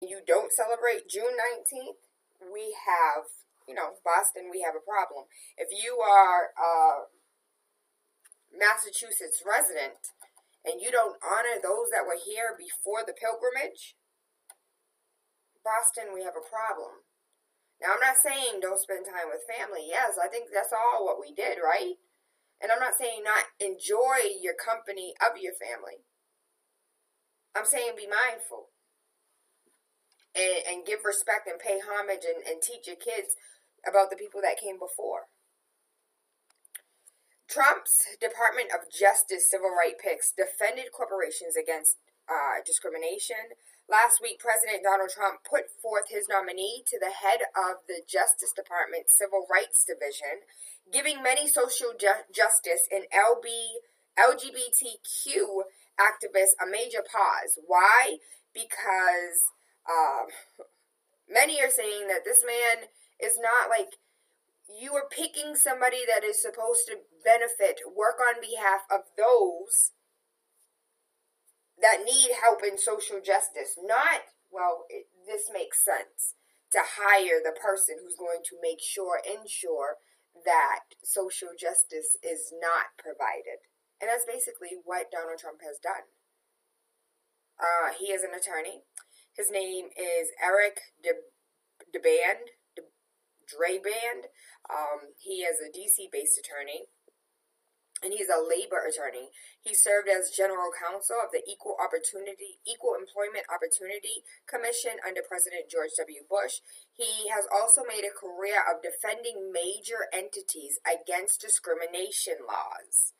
You don't celebrate June 19th, we have, Boston, we have a problem. If you are a Massachusetts resident and you don't honor those that were here before the pilgrimage, Boston, we have a problem. Now, I'm not saying don't spend time with family. Yes, I think that's all what we did, right? And I'm not saying not enjoy your company of your family. I'm saying be mindful and give respect and pay homage and teach your kids about the people that came before. Trump's Department of Justice civil rights picks defended corporations against discrimination. Last week, President Donald Trump put forth his nominee to the head of the Justice Department's Civil Rights Division, giving many social justice and LGBTQ activists a major pause. Why? Because many are saying that this man is not like, you are picking somebody that is supposed to work on behalf of those that need help in social justice. This makes sense to hire the person who's going to ensure that social justice is not provided. And that's basically what Donald Trump has done. He is an attorney. His name is Eric DavidBanner. He is a DC-based attorney, and he's a labor attorney. He served as general counsel of the Equal Employment Opportunity Commission under President George W. Bush. He has also made a career of defending major entities against discrimination laws.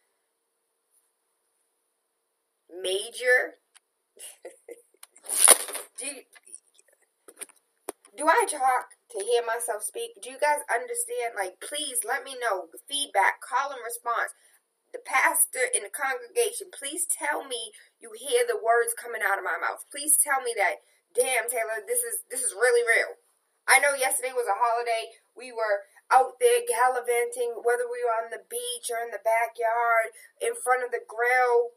Major? Do I talk to hear myself speak? Do you guys understand? Please let me know. Feedback, call and response. The pastor in the congregation, please tell me you hear the words coming out of my mouth. Please tell me that, damn, Tayla, this is really real. I know yesterday was a holiday. We were out there gallivanting, whether we were on the beach or in the backyard, in front of the grill.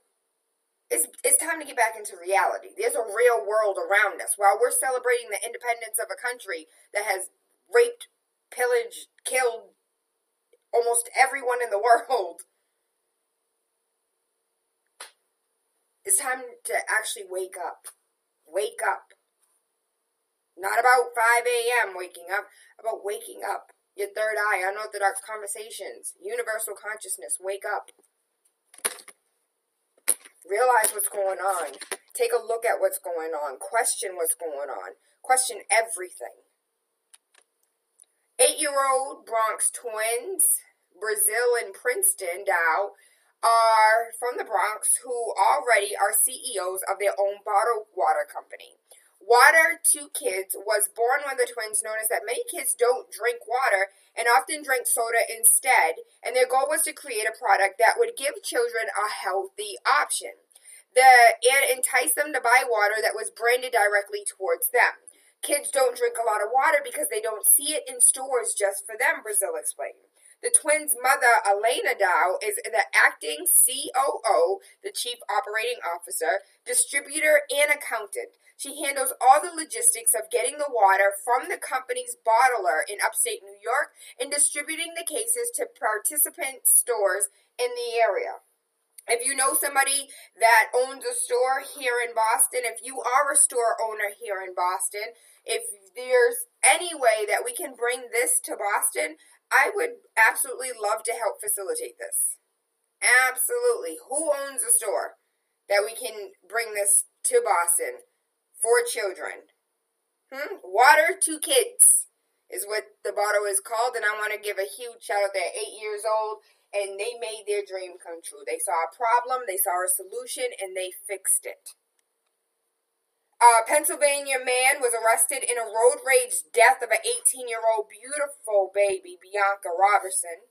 It's time to get back into reality. There's a real world around us. While we're celebrating the independence of a country that has raped, pillaged, killed almost everyone in the world, it's time to actually wake up. Wake up. Not about 5 a.m. waking up, about waking up. Your third eye, unorthodox conversations, universal consciousness, wake up. Realize what's going on. Take a look at what's going on. Question what's going on. Question everything. 8-year-old Bronx twins, Brazil and Princeton Dow, are from the Bronx who already are CEOs of their own bottled water company. Water to Kids was born when the twins noticed that many kids don't drink water and often drink soda instead, and their goal was to create a product that would give children a healthy option and entice them to buy water that was branded directly towards them. Kids don't drink a lot of water because they don't see it in stores just for them, Brazil explained. The twins' mother, Elena Dow, is the acting COO, the Chief Operating Officer, distributor, and accountant. She handles all the logistics of getting the water from the company's bottler in upstate New York and distributing the cases to participant stores in the area. If you know somebody that owns a store here in Boston, if you are a store owner here in Boston, if there's any way that we can bring this to Boston, I would absolutely love to help facilitate this. Absolutely. Who owns a store that we can bring this to Boston for children? Water to Kids is what the bottle is called, and I want to give a huge shout out. They're 8 years old, and they made their dream come true. They saw a problem, they saw a solution, and they fixed it. A Pennsylvania man was arrested in a road rage death of an 18-year-old beautiful baby, Bianca Robertson.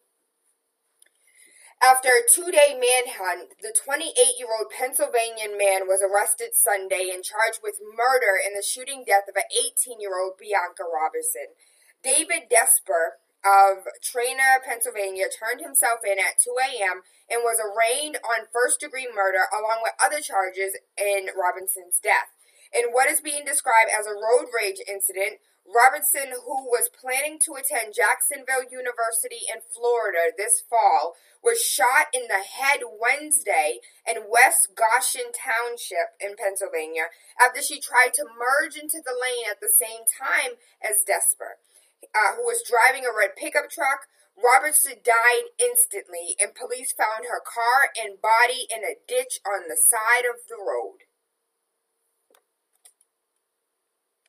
After a 2-day manhunt, the 28-year-old Pennsylvania man was arrested Sunday and charged with murder in the shooting death of an 18-year-old Bianca Robertson. David Desper of Trainer, Pennsylvania, turned himself in at 2 a.m. and was arraigned on first-degree murder along with other charges in Robinson's death. In what is being described as a road rage incident, Robertson, who was planning to attend Jacksonville University in Florida this fall, was shot in the head Wednesday in West Goshen Township in Pennsylvania after she tried to merge into the lane at the same time as Desper, who was driving a red pickup truck. Robertson died instantly, and police found her car and body in a ditch on the side of the road.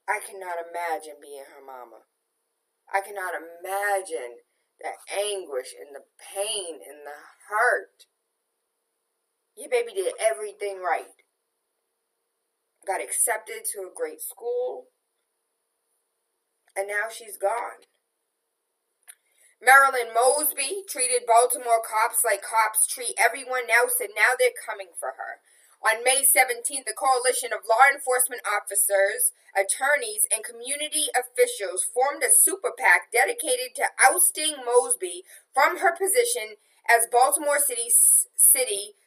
I cannot imagine being her mama. I cannot imagine the anguish and the pain and the hurt. Your baby did everything right. Got accepted to a great school. And now she's gone. Marilyn Mosby treated Baltimore cops like cops treat everyone else, and now they're coming for her. On May 17th, a coalition of law enforcement officers, attorneys, and community officials formed a super PAC dedicated to ousting Mosby from her position as Baltimore City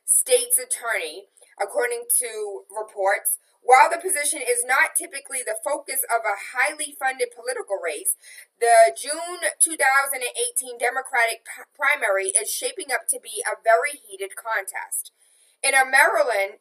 State's attorney, according to reports. While the position is not typically the focus of a highly funded political race, the June 2018 Democratic primary is shaping up to be a very heated contest. In Maryland,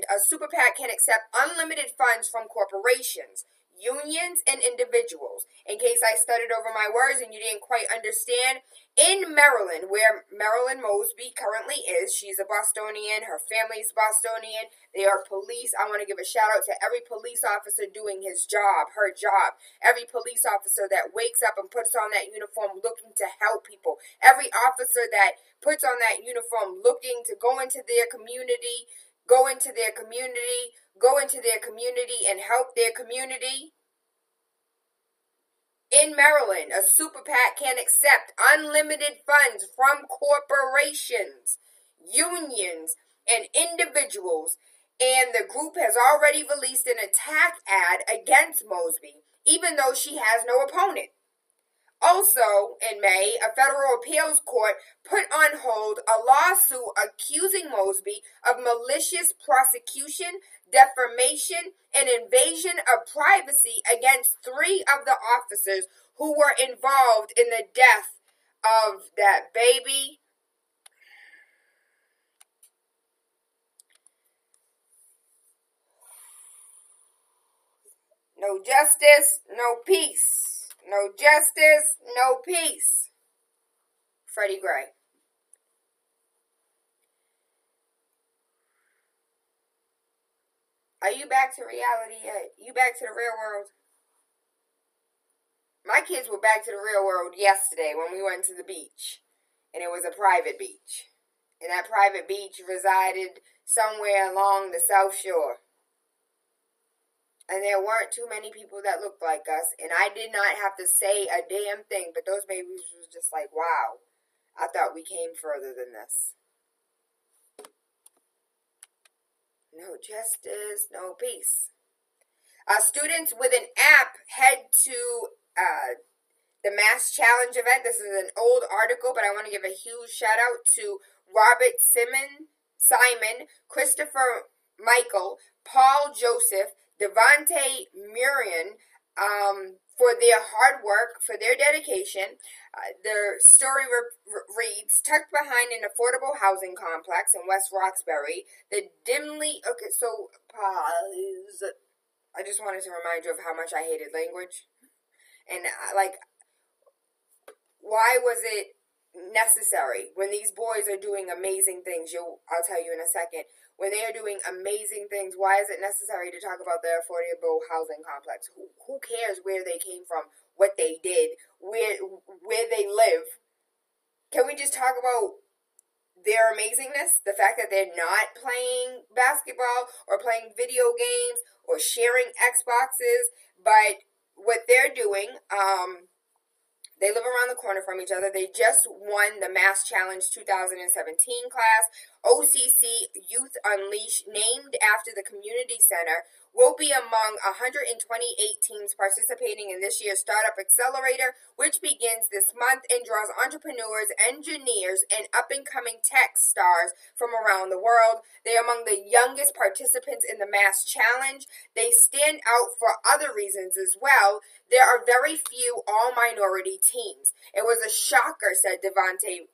a super PAC can accept unlimited funds from corporations, unions, and individuals. In case I stuttered over my words and you didn't quite understand, in Maryland, where Marilyn Mosby currently is, she's a Bostonian, her family's Bostonian, they are police. I want to give a shout out to every police officer doing his job, her job, every police officer that wakes up and puts on that uniform looking to help people, every officer that puts on that uniform looking to go into their community and help their community. In Maryland, a super PAC can accept unlimited funds from corporations, unions, and individuals, and the group has already released an attack ad against Mosby, even though she has no opponent. Also, in May, a federal appeals court put on hold a lawsuit accusing Mosby of malicious prosecution, defamation, and invasion of privacy against 3 of the officers who were involved in the death of that baby. No justice, no peace. No justice, no peace. Freddie Gray. Are you back to reality yet? You back to the real world? My kids were back to the real world yesterday when we went to the beach. And it was a private beach. And that private beach resided somewhere along the South Shore. And there weren't too many people that looked like us. And I did not have to say a damn thing. But those babies was just like, wow. I thought we came further than this. No justice, no peace. Students with an app head to the Mass Challenge event. This is an old article, but I want to give a huge shout out to Robert Simon, Christopher Michael, Paul Joseph, Devontae Murian, for their hard work, for their dedication. Their story reads, tucked behind an affordable housing complex in West Roxbury, the dimly... Okay, so, pause. I just wanted to remind you of how much I hated language. And, why was it necessary when these boys are doing amazing things? I'll tell you in a second. When they are doing amazing things, why is it necessary to talk about the affordable housing complex? Who cares where they came from, what they did, where they live? Can we just talk about their amazingness? The fact that they're not playing basketball or playing video games or sharing Xboxes, but what they're doing, they live around the corner from each other. They just won the Mass Challenge 2017 class. OCC Youth Unleashed, named after the community center will be among 128 teams participating in this year's Startup Accelerator, which begins this month and draws entrepreneurs, engineers, and up-and-coming tech stars from around the world. They are among the youngest participants in the Mass Challenge. They stand out for other reasons as well. There are very few all-minority teams. It was a shocker, said Devontae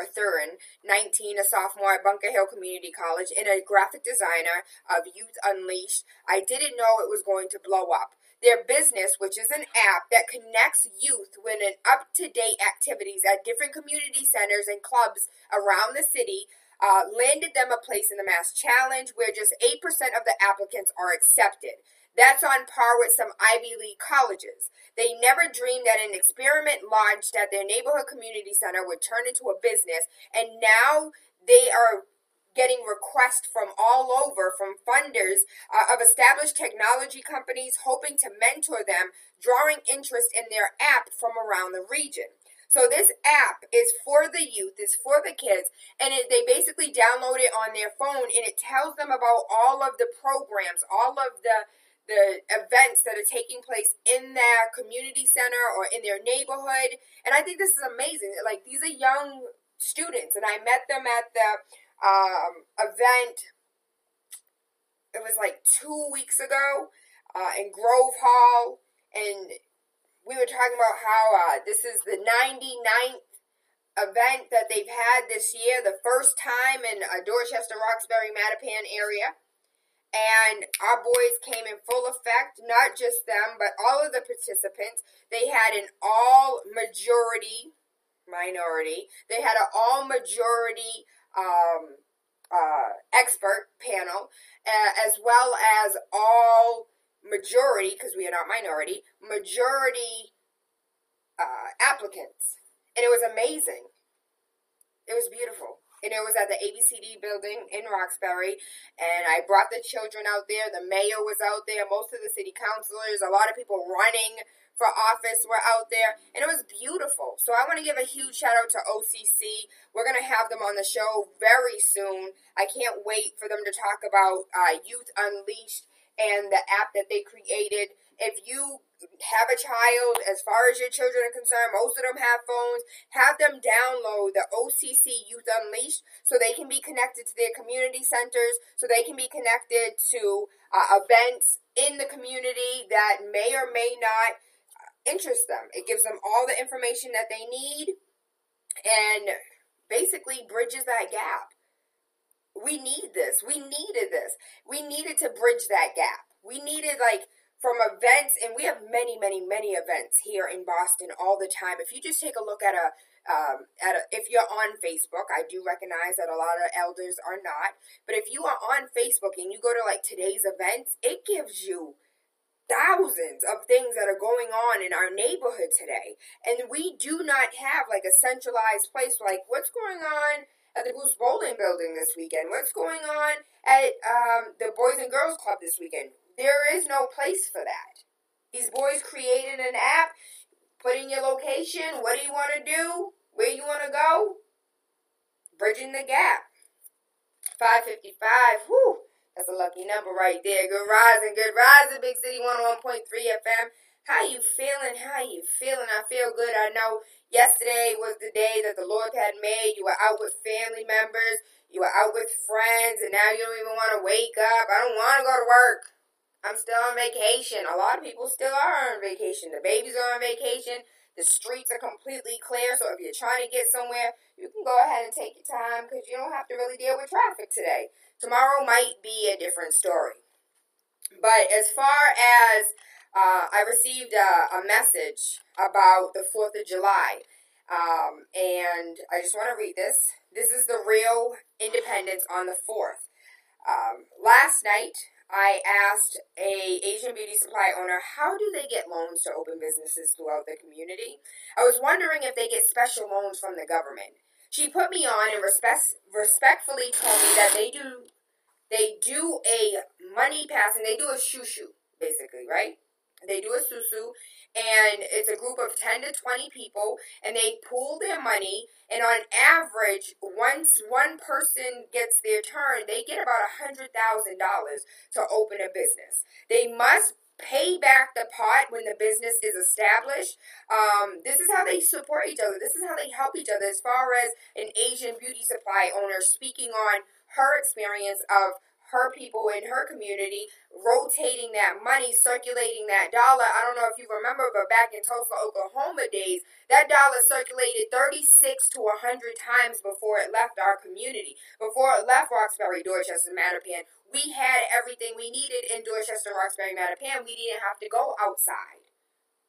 Mathurin, 19, a sophomore at Bunker Hill Community College, and a graphic designer of Youth Unleashed. I didn't know it was going to blow up. Their business, which is an app that connects youth with an up-to-date activities at different community centers and clubs around the city, landed them a place in the Mass Challenge, where just 8% of the applicants are accepted. That's on par with some Ivy League colleges. They never dreamed that an experiment launched at their neighborhood community center would turn into a business, and now they are getting requests from all over, from funders of established technology companies hoping to mentor them, drawing interest in their app from around the region. So this app is for the youth, is for the kids, and they basically download it on their phone, and it tells them about all of the programs, all of the events that are taking place in their community center or in their neighborhood. And I think this is amazing. Like, these are young students, and I met them at the event, it was like 2 weeks ago, in Grove Hall, and we were talking about how this is the 99th event that they've had this year, the first time in Dorchester, Roxbury, Mattapan area. And our boys came in full effect, not just them, but all of the participants. They had an all-majority, minority, they had an all-majority expert panel, as well as all-majority, because we are not minority, majority applicants. And it was amazing. It was beautiful. And it was at the ABCD building in Roxbury, and I brought the children out there. The mayor was out there. Most of the city councilors, a lot of people running for office were out there, and it was beautiful. So I want to give a huge shout out to OCC. We're going to have them on the show very soon. I can't wait for them to talk about Youth Unleashed and the app that they created. If you have a child, as far as your children are concerned, most of them have phones, have them download the OCC Youth Unleashed so they can be connected to their community centers, so they can be connected to events in the community that may or may not interest them. It gives them all the information that they need and basically bridges that gap. We need this. We needed this. We needed to bridge that gap. We needed, like, from events, and we have many, many, many events here in Boston all the time. If you just take a look at if you're on Facebook, I do recognize that a lot of elders are not, but if you are on Facebook and you go to like today's events, it gives you thousands of things that are going on in our neighborhood today. And we do not have like a centralized place like what's going on at the Bospoli building this weekend, what's going on at the Boys and Girls Club this weekend. There is no place for that. These boys created an app, put in your location, what do you want to do, where you want to go, bridging the gap. 555, whew, that's a lucky number right there. Good rising, Big City 101.3 FM. How you feeling? I feel good. I know yesterday was the day that the Lord had made. You were out with family members, you were out with friends, and now you don't even want to wake up. I don't want to go to work. I'm still on vacation. A lot of people still are on vacation. The babies are on vacation. The streets are completely clear. So if you're trying to get somewhere, you can go ahead and take your time because you don't have to really deal with traffic today. Tomorrow might be a different story. But as far as I received a message about the 4th of July. And I just want to read this. This is the real independence on the 4th. Last night, I asked a Asian beauty supply owner, how do they get loans to open businesses throughout the community? I was wondering if they get special loans from the government. She put me on and respectfully told me that they do a money passing, they do a shoo-shoo, basically, right? They do a susu, and it's a group of 10 to 20 people, and they pool their money, and on average, once one person gets their turn, they get about $100,000 to open a business. They must pay back the pot when the business is established. This is how they support each other. This is how they help each other. As far as an Asian beauty supply owner speaking on her experience of her people in her community, rotating that money, circulating that dollar. I don't know if you remember, but back in Tulsa, Oklahoma days, that dollar circulated 36 to 100 times before it left our community. Before it left Roxbury, Dorchester, Mattapan, we had everything we needed in Dorchester, Roxbury, Mattapan. We didn't have to go outside.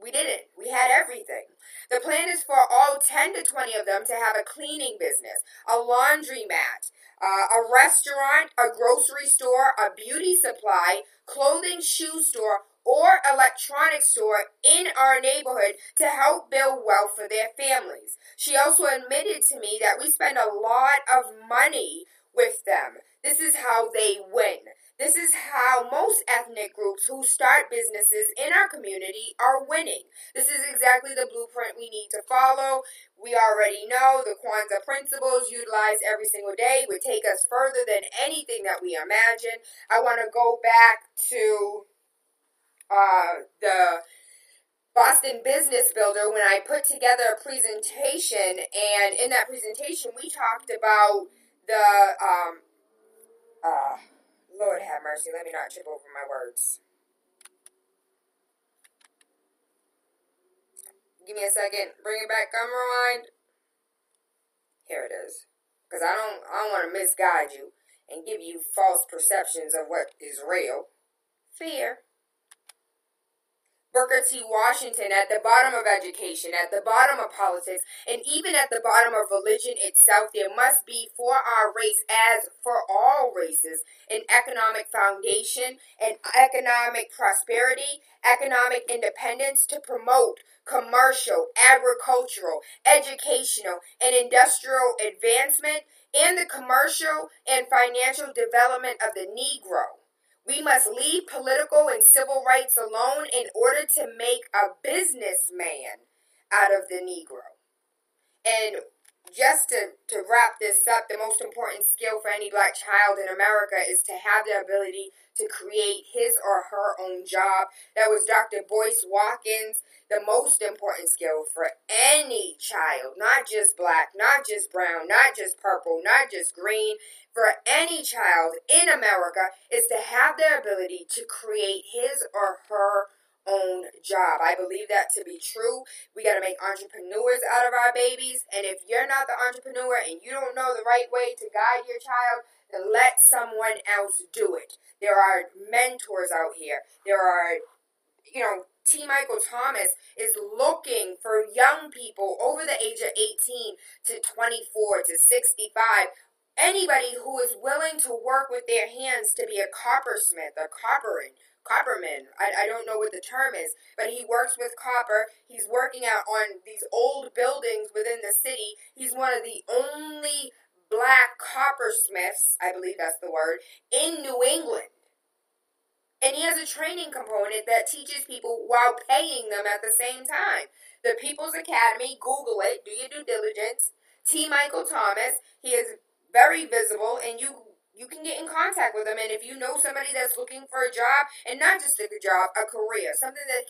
We didn't. We had everything. The plan is for all 10 to 20 of them to have a cleaning business, a laundromat, a restaurant, a grocery store, a beauty supply, clothing, shoe store, or electronics store in our neighborhood to help build wealth for their families. She also admitted to me that we spend a lot of money with them. This is how they win. This is how most ethnic groups who start businesses in our community are winning. This is exactly the blueprint we need to follow. We already know the Kwanzaa principles utilized every single day would take us further than anything that we imagine. I want to go back to the Boston Business Builder when I put together a presentation, and in that presentation we talked about the Lord have mercy, let me not trip over my words. Give me a second. Bring it back. Come rewind. Here it is. Because I don't want to misguide you and give you false perceptions of what is real. Fear. Booker T. Washington, at the bottom of education, at the bottom of politics, and even at the bottom of religion itself, there must be for our race, as for all races, an economic foundation, an economic prosperity, economic independence to promote commercial, agricultural, educational, and industrial advancement, and the commercial and financial development of the Negro. We must leave political and civil rights alone in order to make a businessman out of the Negro. And just to wrap this up, the most important skill for any black child in America is to have the ability to create his or her own job. That was Dr. Boyce Watkins. The most important skill for any child, not just black, not just brown, not just purple, not just green, for any child in America is to have the ability to create his or her own job. I believe that to be true. We got to make entrepreneurs out of our babies. And if you're not the entrepreneur and you don't know the right way to guide your child, then let someone else do it. There are mentors out here. There are, T. Michael Thomas is looking for young people over the age of 18 to 24 to 65. Anybody who is willing to work with their hands to be a coppersmith, a copperman. I don't know what the term is, but he works with copper. He's working out on these old buildings within the city. He's one of the only black coppersmiths, I believe that's the word, in New England. And he has a training component that teaches people while paying them at the same time. The People's Academy, Google it, do your due diligence. T. Michael Thomas, he is very visible, and you can get in contact with him. And if you know somebody that's looking for a job, and not just a job, a career, something that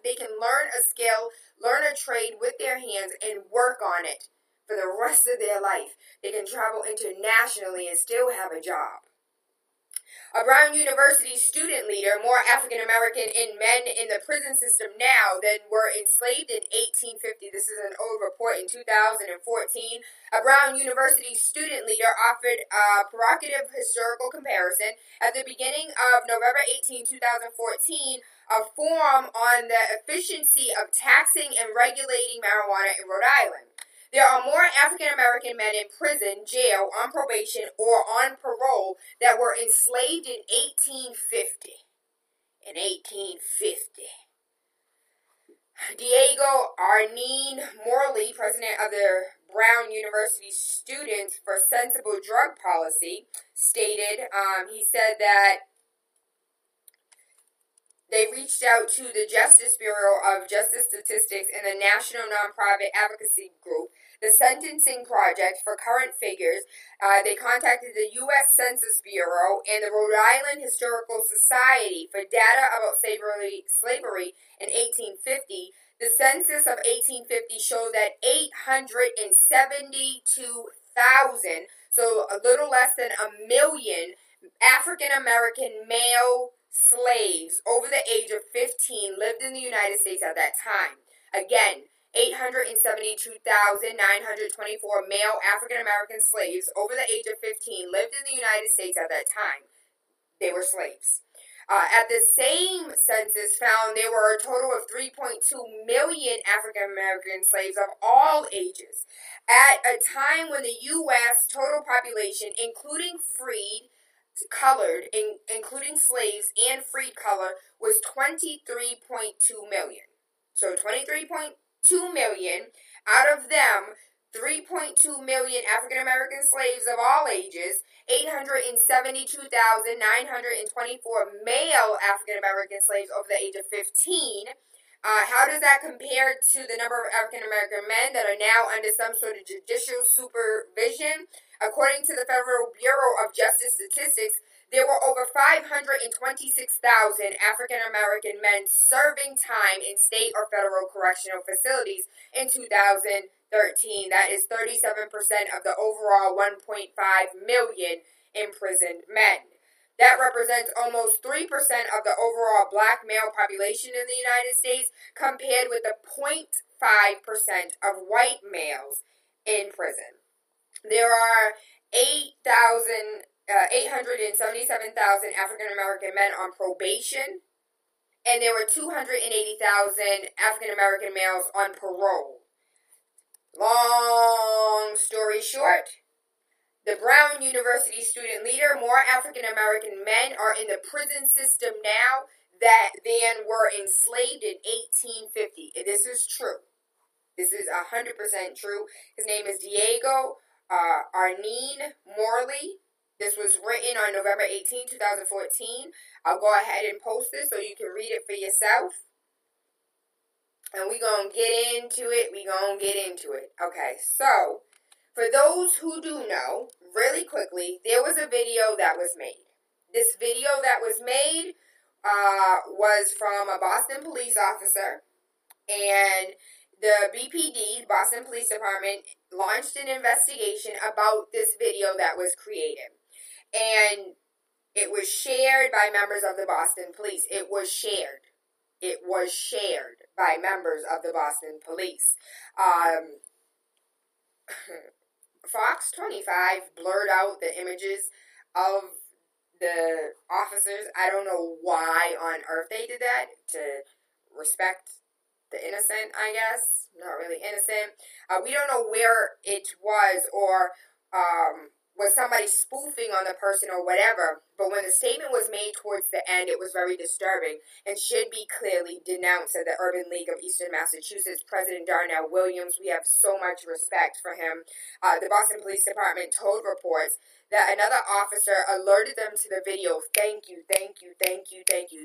they can learn a skill, learn a trade with their hands, and work on it for the rest of their life. They can travel internationally and still have a job. A Brown University student leader, more African American in men in the prison system now than were enslaved in 1850. This is an old report in 2014. A Brown University student leader offered a provocative historical comparison at the beginning of November 18, 2014, a forum on the efficiency of taxing and regulating marijuana in Rhode Island. There are more African-American men in prison, jail, on probation, or on parole that were enslaved in 1850. In 1850. Diego Arneen Morley, president of the Brown University Students for Sensible Drug Policy, stated, he said that They reached out to the Justice Bureau of Justice Statistics and the National Nonprofit Advocacy Group, the Sentencing Project, for current figures. They contacted the U.S. Census Bureau and the Rhode Island Historical Society for data about slavery in 1850. The census of 1850 showed that 872,000, so a little less than 1 million, African American male slaves over the age of 15 lived in the United States at that time. Again, 872,924 male African American slaves over the age of 15 lived in the United States at that time. They were slaves. At the same census found there were a total of 3.2 million African American slaves of all ages. At a time when the U.S. total population, including freed, colored, including slaves and freed color, was 23.2 million. So 23.2 million, out of them, 3.2 million African American slaves of all ages, 872,924 male African American slaves over the age of 15. How does that compare to the number of African American men that are now under some sort of judicial supervision? According to the Federal Bureau of Justice Statistics, there were over 526,000 African American men serving time in state or federal correctional facilities in 2013. That is 37% of the overall 1.5 million imprisoned men. That represents almost 3% of the overall black male population in the United States, compared with the 0.5% of white males in prison. There are 877,000 African American men on probation, and there were 280,000 African American males on parole. Long story short, the Brown University student leader, more African American men are in the prison system now than were enslaved in 1850. This is true. This is 100% true. His name is Diego Arneen Morley. This was written on November 18, 2014. I'll go ahead and post this so you can read it for yourself. And we're going to get into it. Okay, so for those who do know, really quickly, there was a video that was made. This video that was made was from a Boston police officer, and the BPD, Boston Police Department, launched an investigation about this video that was created. And it was shared by members of the Boston Police. It was shared by members of the Boston Police. Fox 25 blurred out the images of the officers. I don't know why on earth they did that, to respect the innocent, I guess. Not really innocent. We don't know where it was, or was somebody spoofing on the person or whatever. But when the statement was made towards the end, it was very disturbing and should be clearly denounced at the Urban League of Eastern Massachusetts. President Darnell Williams, we have so much respect for him. The Boston Police Department told reports that another officer alerted them to the video. Thank you.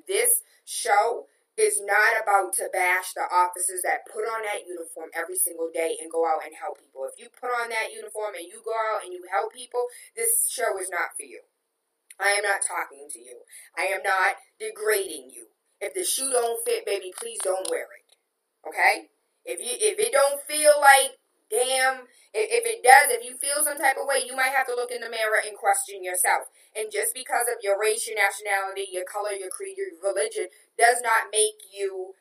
This show is not about to bash the officers that put on that uniform every single day and go out and help people. If you put on that uniform and you go out and you help people, this show is not for you. I am not talking to you. I am not degrading you. If the shoe don't fit, baby, please don't wear it. Okay? If it don't feel like, damn, if it does, if you feel some type of way, you might have to look in the mirror and question yourself. And just because of your race, your nationality, your color, your creed, your religion, does not make you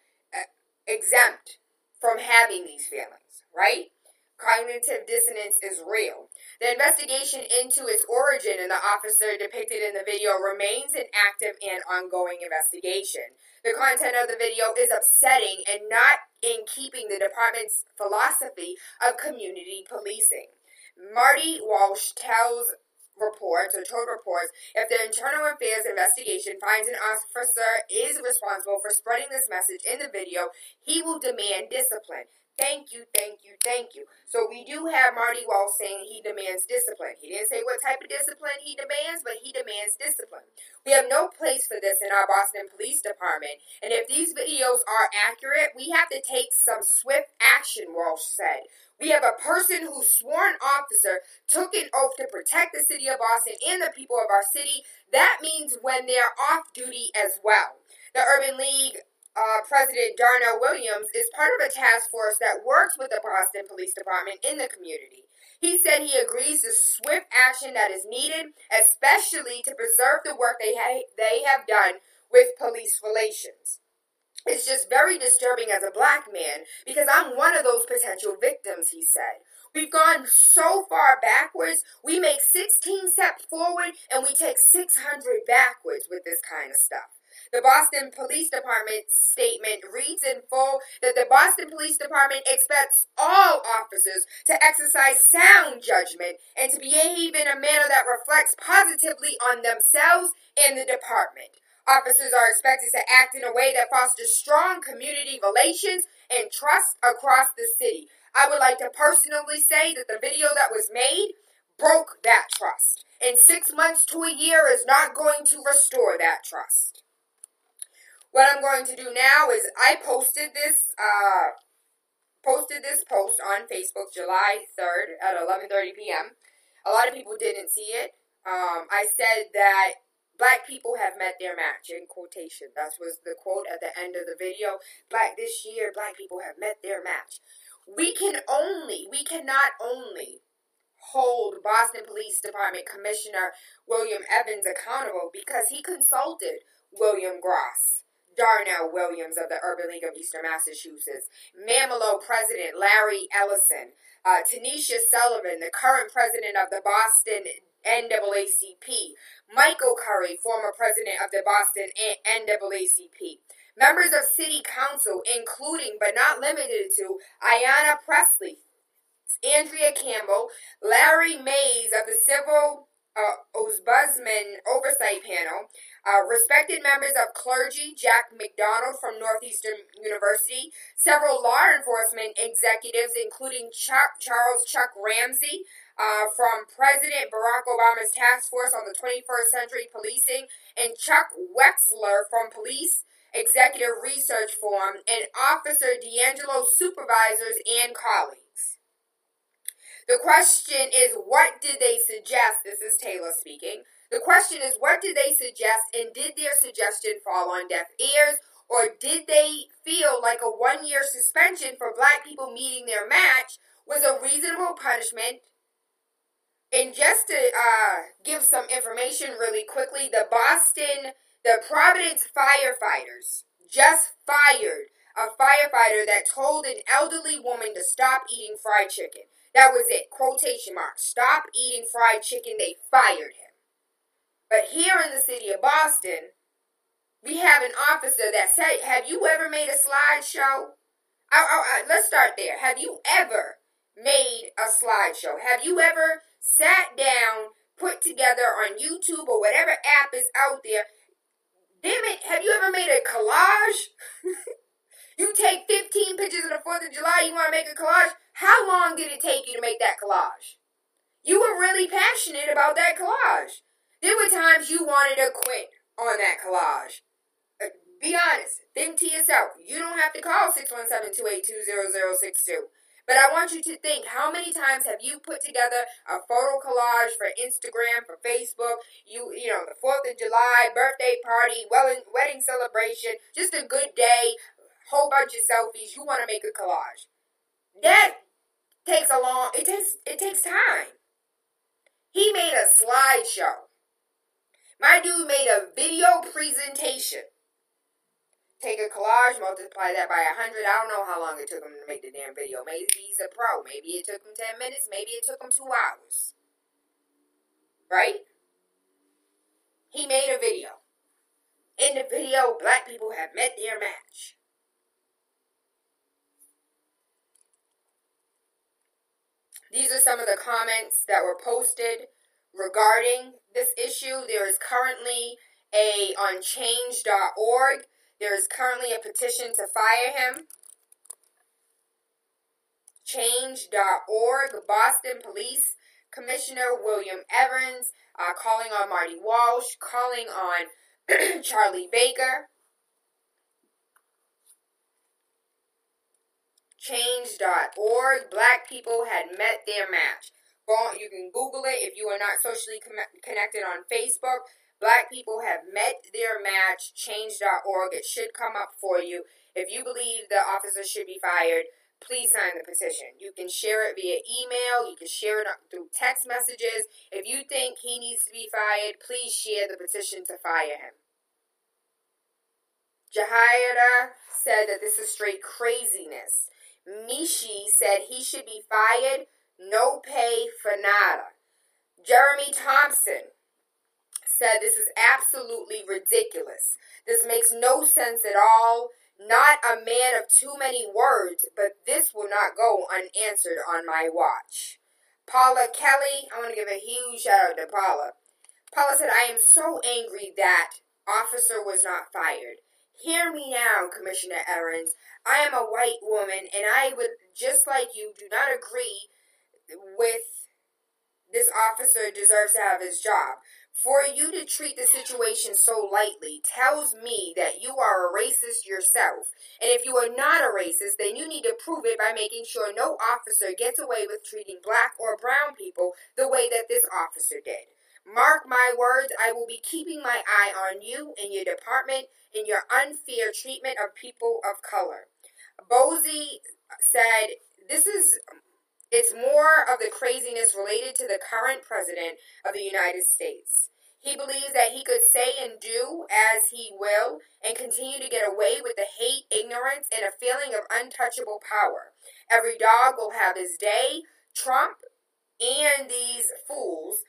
exempt from having these feelings, right? Cognitive dissonance is real. The investigation into its origin and the officer depicted in the video remains an active and ongoing investigation. The content of the video is upsetting and not in keeping the department's philosophy of community policing. Marty Walsh told reports, if the Internal Affairs investigation finds an officer is responsible for spreading this message in the video, he will demand discipline. Thank you, thank you, thank you. So we do have Marty Walsh saying he demands discipline. He didn't say what type of discipline he demands, but he demands discipline. We have no place for this in our Boston Police Department. And if these videos are accurate, we have to take some swift action, Walsh said. We have a person whose sworn officer took an oath to protect the city of Boston and the people of our city. That means when they're off duty as well. The Urban League President Darnell Williams is part of a task force that works with the Boston Police Department in the community. He said he agrees to swift action that is needed, especially to preserve the work they have done with police relations. It's just very disturbing as a black man because I'm one of those potential victims, he said. We've gone so far backwards, we make 16 steps forward and we take 600 backwards with this kind of stuff. The Boston Police Department statement reads in full that the Boston Police Department expects all officers to exercise sound judgment and to behave in a manner that reflects positively on themselves and the department. Officers are expected to act in a way that fosters strong community relations and trust across the city. I would like to personally say that the video that was made broke that trust. And 6 months to a year is not going to restore that trust. What I'm going to do now is I posted this post on Facebook July 3rd at 11:30 p.m. A lot of people didn't see it. I said that black people have met their match, in quotation. That was the quote at the end of the video. This year, black people have met their match. We cannot only hold Boston Police Department Commissioner William Evans accountable because he consulted William Gross, Darnell Williams of the Urban League of Eastern Massachusetts, Mamelo President Larry Ellison, Tanisha Sullivan, the current president of the Boston NAACP, Michael Curry, former president of the Boston NAACP, members of City Council, including but not limited to Ayanna Presley, Andrea Campbell, Larry Mays of the Civil Ombudsman Oversight Panel, respected members of clergy, Jack McDonald from Northeastern University, several law enforcement executives, including Charles Chuck Ramsey from President Barack Obama's Task Force on the 21st Century Policing, and Chuck Wexler from Police Executive Research Forum, and Officer D'Angelo's supervisors and colleagues. The question is, what did they suggest? This is Tayla speaking. The question is, what did they suggest, and did their suggestion fall on deaf ears, or did they feel like a 1-year suspension for black people meeting their match was a reasonable punishment? And just to give some information really quickly, the Providence firefighters just fired a firefighter that told an elderly woman to stop eating fried chicken. That was it, quotation marks. Stop eating fried chicken, they fired him. But here in the city of Boston, we have an officer that said, have you ever made a slideshow? Let's start there. Have you ever made a slideshow? Have you ever sat down, put together on YouTube or whatever app is out there? Damn it, have you ever made a collage? You take 15 pictures of the 4th of July, you want to make a collage? How long did it take you to make that collage? You were really passionate about that collage. There were times you wanted to quit on that collage. Be honest. Think to yourself. You don't have to call 617-282-0062. But I want you to think, how many times have you put together a photo collage for Instagram, for Facebook, you know, the 4th of July, birthday party, wedding celebration, just a good day, whole bunch of selfies, you want to make a collage. That takes it takes time. He made a slideshow. My dude made a video presentation. Take a collage, multiply that by 100. I don't know how long it took him to make the damn video. Maybe he's a pro. Maybe it took him 10 minutes. Maybe it took him 2 hours. Right? He made a video. In the video, black people have met their match. These are some of the comments that were posted regarding this issue. There is currently on change.org, there is currently a petition to fire him. Change.org, Boston Police Commissioner William Evans, calling on Marty Walsh, calling on Charlie Baker. Change.org, Black people had met their match. You can Google it if you are not socially connected on Facebook. Black people have met their match. Change.org. It should come up for you. If you believe the officer should be fired, please sign the petition. You can share it via email. You can share it through text messages. If you think he needs to be fired, please share the petition to fire him. Jahida said that this is straight craziness. Mishi said he should be fired, no pay for nada. Jeremy Thompson said this is absolutely ridiculous. This makes no sense at all. Not a man of too many words, but this will not go unanswered on my watch. Paula Kelly, I want to give a huge shout out to Paula. Paula said, I am so angry that officer was not fired. Hear me now, Commissioner Evans. I am a white woman, and I would, just like you, do not agree with this officer deserves to have his job. For you to treat the situation so lightly tells me that you are a racist yourself. And if you are not a racist, then you need to prove it by making sure no officer gets away with treating black or brown people the way that this officer did. Mark my words, I will be keeping my eye on you and your department in your unfair treatment of people of color. Bozy said, it's more of the craziness related to the current president of the United States. He believes that he could say and do as he will and continue to get away with the hate, ignorance, and a feeling of untouchable power. Every dog will have his day. Trump and these fools,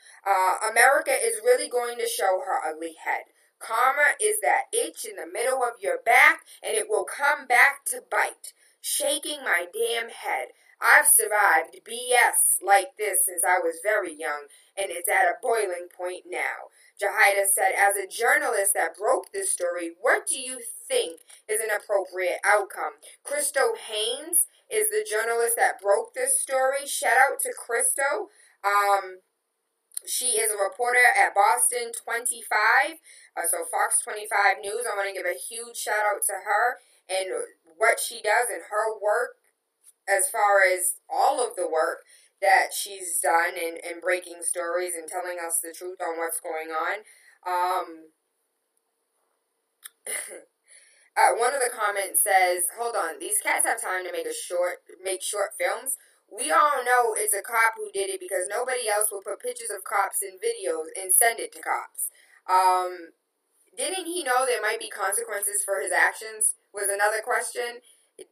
America is really going to show her ugly head. Karma is that itch in the middle of your back, and it will come back to bite. Shaking my damn head. I've survived BS like this since I was very young, and it's at a boiling point now. Jahida said, as a journalist that broke this story, what do you think is an appropriate outcome? Christo Haynes is the journalist that broke this story. Shout out to Christo. She is a reporter at Boston 25, so Fox 25 News. I want to give a huge shout out to her and what she does and her work as far as all of the work that she's done in breaking stories and telling us the truth on what's going on. One of the comments says, hold on, these cats have time to make short films. We all know it's a cop who did it because nobody else will put pictures of cops in videos and send it to cops. Didn't he know there might be consequences for his actions? Was another question.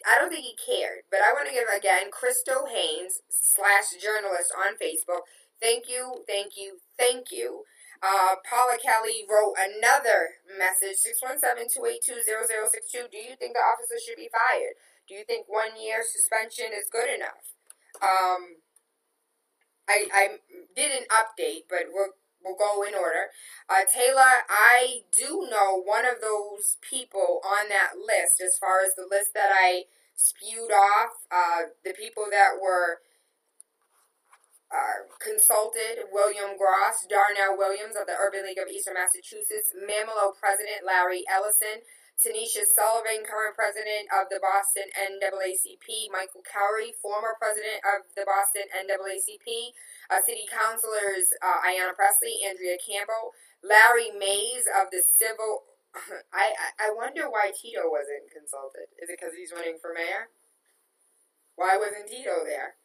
I don't think he cared. But I want to give, again, Christo Haynes / journalist on Facebook. Thank you, thank you, thank you. Paula Kelly wrote another message, 617-282-0062. Do you think the officer should be fired? Do you think 1 year suspension is good enough? I did an update, but we'll go in order. Tayla, I do know one of those people on that list, as far as the list that I spewed off, the people that were consulted: William Gross, Darnell Williams of the Urban League of Eastern Massachusetts, Mamelo President Larry Ellison, Tanisha Sullivan, current president of the Boston NAACP, Michael Cowrie, former president of the Boston NAACP, city councilors Ayanna Presley, Andrea Campbell, Larry Mays of the civil... I wonder why Tito wasn't consulted. Is it because he's running for mayor? Why wasn't Tito there?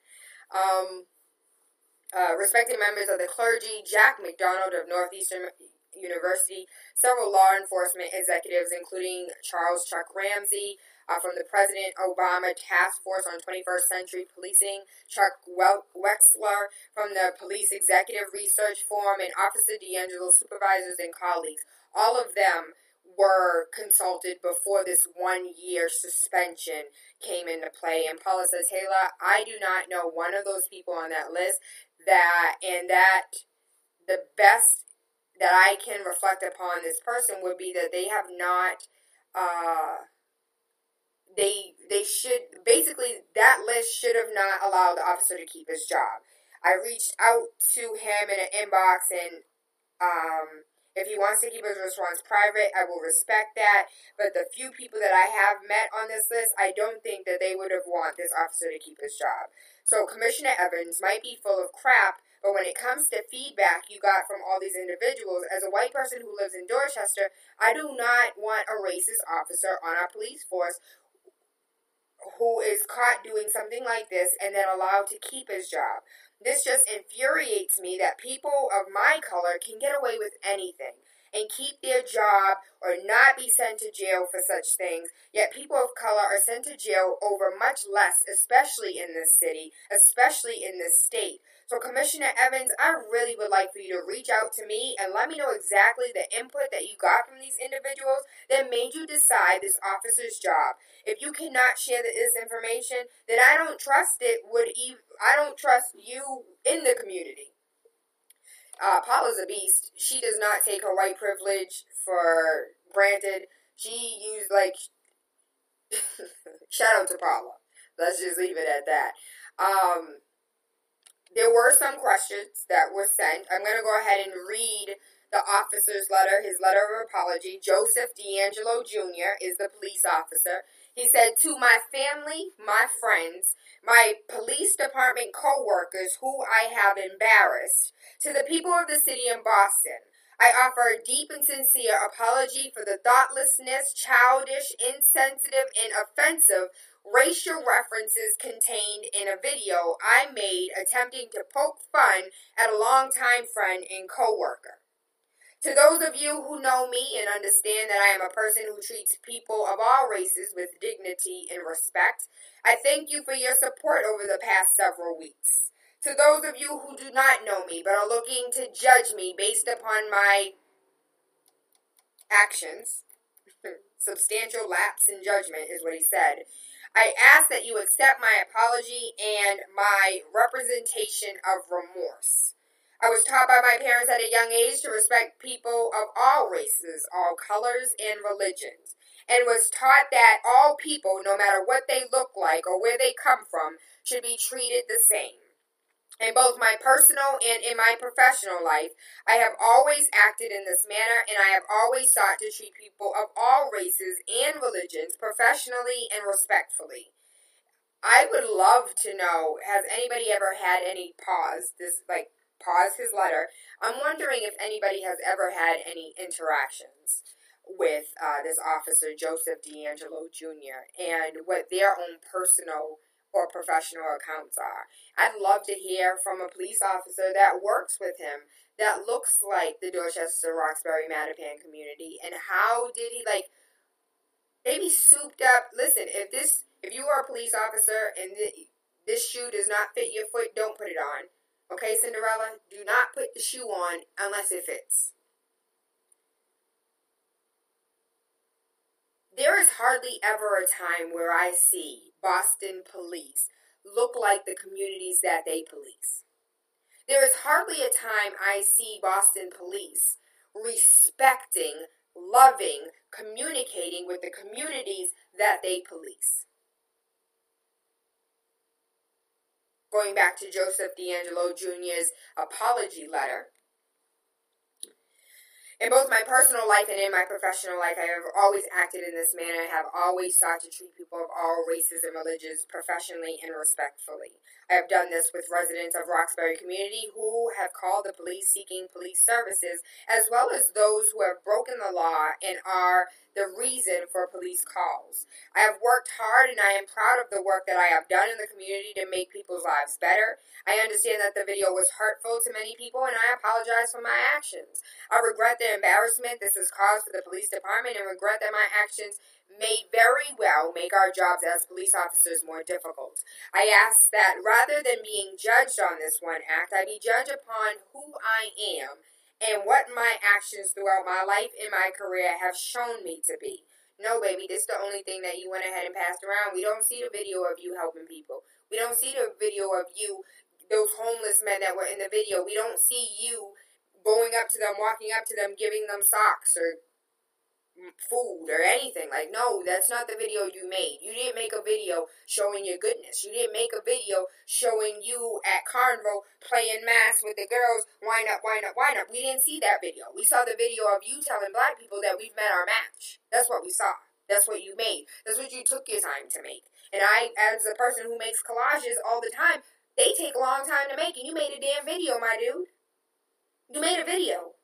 Respected members of the clergy, Jack McDonald of Northeastern University, several law enforcement executives, including Charles Chuck Ramsey from the President Obama Task Force on 21st Century Policing, Chuck Wexler from the Police Executive Research Forum, and Officer D'Angelo's supervisors and colleagues. All of them were consulted before this 1 year suspension came into play. And Paula says, Tayla, I do not know one of those people on that list that the best that I can reflect upon this person would be that they have not, they that list should have not allowed the officer to keep his job. I reached out to him in an inbox, and if he wants to keep his response private, I will respect that. But the few people that I have met on this list, I don't think that they would have want this officer to keep his job. So Commissioner Evans might be full of crap, but when it comes to feedback you got from all these individuals, as a white person who lives in Dorchester, I do not want a racist officer on our police force who is caught doing something like this and then allowed to keep his job. This just infuriates me that people of my color can get away with anything and keep their job or not be sent to jail for such things, yet people of color are sent to jail over much less, especially in this city, especially in this state. So Commissioner Evans, I really would like for you to reach out to me and let me know exactly the input that you got from these individuals that made you decide this officer's job. If you cannot share this information, then I don't trust I don't trust you in the community. Paula's a beast. She does not take her white privilege for granted. She used shout out to Paula. Let's just leave it at that. There were some questions that were sent. I'm going to go ahead and read the officer's letter, his letter of apology. Joseph D'Angelo Jr. is the police officer. He said, "To my family, my friends, my police department co-workers who I have embarrassed, to the people of the city of Boston, I offer a deep and sincere apology for the thoughtlessness, childish, insensitive, and offensive racial references contained in a video I made attempting to poke fun at a longtime friend and co-worker. To those of you who know me and understand that I am a person who treats people of all races with dignity and respect, I thank you for your support over the past several weeks. To those of you who do not know me but are looking to judge me based upon my actions," substantial lapse in judgment is what he said, "I ask that you accept my apology and my representation of remorse. I was taught by my parents at a young age to respect people of all races, all colors, and religions, and was taught that all people, no matter what they look like or where they come from, should be treated the same. In both my personal and in my professional life, I have always acted in this manner, and I have always sought to treat people of all races and religions professionally and respectfully." I would love to know, has anybody ever had any pause his letter? I'm wondering if anybody has ever had any interactions with this officer, Joseph D'Angelo Jr., and what their own personal or professional accounts are. I'd love to hear from a police officer that works with him, that looks like the Dorchester, Roxbury, Mattapan community, and how did he maybe souped up. Listen, if you are a police officer and this shoe does not fit your foot, don't put it on. Okay, Cinderella? Do not put the shoe on unless it fits. There is hardly ever a time where I see Boston police look like the communities that they police. There is hardly a time I see Boston police respecting, loving, communicating with the communities that they police. Going back to Joseph D'Angelo Jr.'s apology letter, in both my personal life and in my professional life, I have always acted in this manner. I have always sought to treat people of all races and religions professionally and respectfully. I have done this with residents of Roxbury community who have called the police seeking police services, as well as those who have broken the law and are the reason for police calls. I have worked hard and I am proud of the work that I have done in the community to make people's lives better. I understand that the video was hurtful to many people and I apologize for my actions. I regret the embarrassment this has caused for the police department and regret that my actions may very well make our jobs as police officers more difficult. I ask that rather than being judged on this one act, I be judged upon who I am and what my actions throughout my life and my career have shown me to be. No, baby, this is the only thing that you went ahead and passed around. We don't see the video of you helping people. We don't see the video of you, those homeless men that were in the video. We don't see you going up to them, walking up to them, giving them socks or food or anything. Like, no, that's not the video you made. You didn't make a video showing your goodness. You didn't make a video showing you at Carnival playing mass with the girls, wind up, wind up, wind up. We didn't see that video. We saw the video of you telling black people that we've met our match. That's what we saw. That's what you made. That's what you took your time to make. And I, as a person who makes collages all the time, they take a long time to make, and you made a damn video, my dude. You made a video.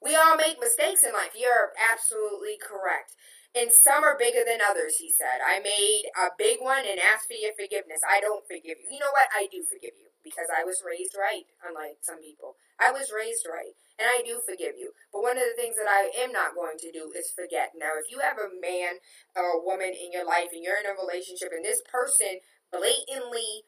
We all make mistakes in life. You're absolutely correct. And some are bigger than others, he said. I made a big one and asked for your forgiveness. I don't forgive you. You know what? I do forgive you because I was raised right, unlike some people. I was raised right, and I do forgive you. But one of the things that I am not going to do is forget. Now, if you have a man or a woman in your life and you're in a relationship and this person blatantly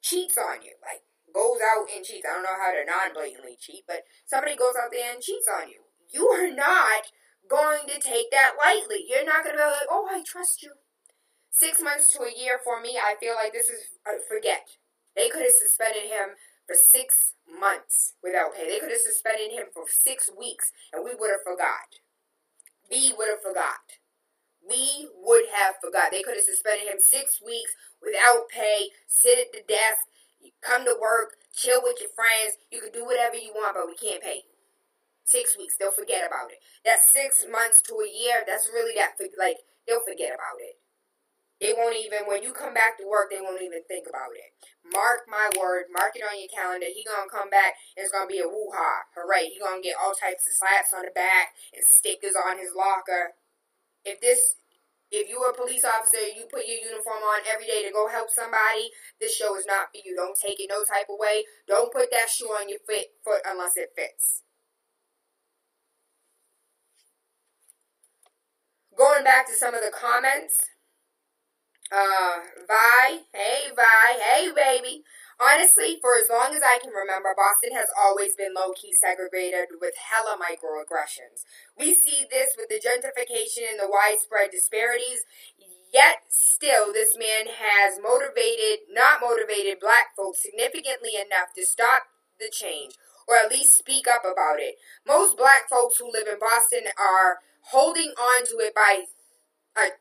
cheats on you, like, goes out and cheats. I don't know how to non-blatantly cheat, but somebody goes out there and cheats on you. You are not going to take that lightly. You're not going to be like, oh, I trust you. 6 months to a year for me, I feel like this is, forget. They could have suspended him for 6 months without pay. They could have suspended him for 6 weeks, and we would have forgot. We would have forgot. We would have forgot. They could have suspended him 6 weeks without pay, sit at the desk, you come to work, chill with your friends. You can do whatever you want, but we can't pay you. 6 weeks, they'll forget about it. That's 6 months to a year. That's really that, like, they'll forget about it. They won't even, when you come back to work, they won't even think about it. Mark my word, mark it on your calendar. He gonna come back and it's gonna be a woo-ha. Hooray. He gonna get all types of slaps on the back and stickers on his locker. If you're a police officer, you put your uniform on every day to go help somebody, this show is not for you. Don't take it no type of way. Don't put that shoe on your foot unless it fits. Going back to some of the comments. Hey baby. Honestly, for as long as I can remember, Boston has always been low-key segregated with hella microaggressions. We see this with the gentrification and the widespread disparities, yet still this man has not motivated black folks significantly enough to stop the change, or at least speak up about it. Most black folks who live in Boston are holding on to it by a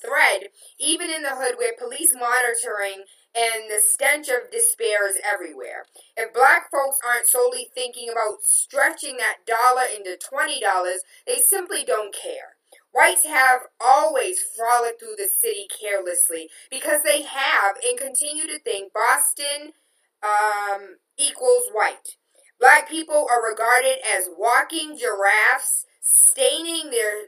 thread, even in the hood where police monitoring and the stench of despair is everywhere. If black folks aren't solely thinking about stretching that dollar into $20, they simply don't care. Whites have always frolicked through the city carelessly because they have and continue to think Boston equals white. Black people are regarded as walking giraffes, staining their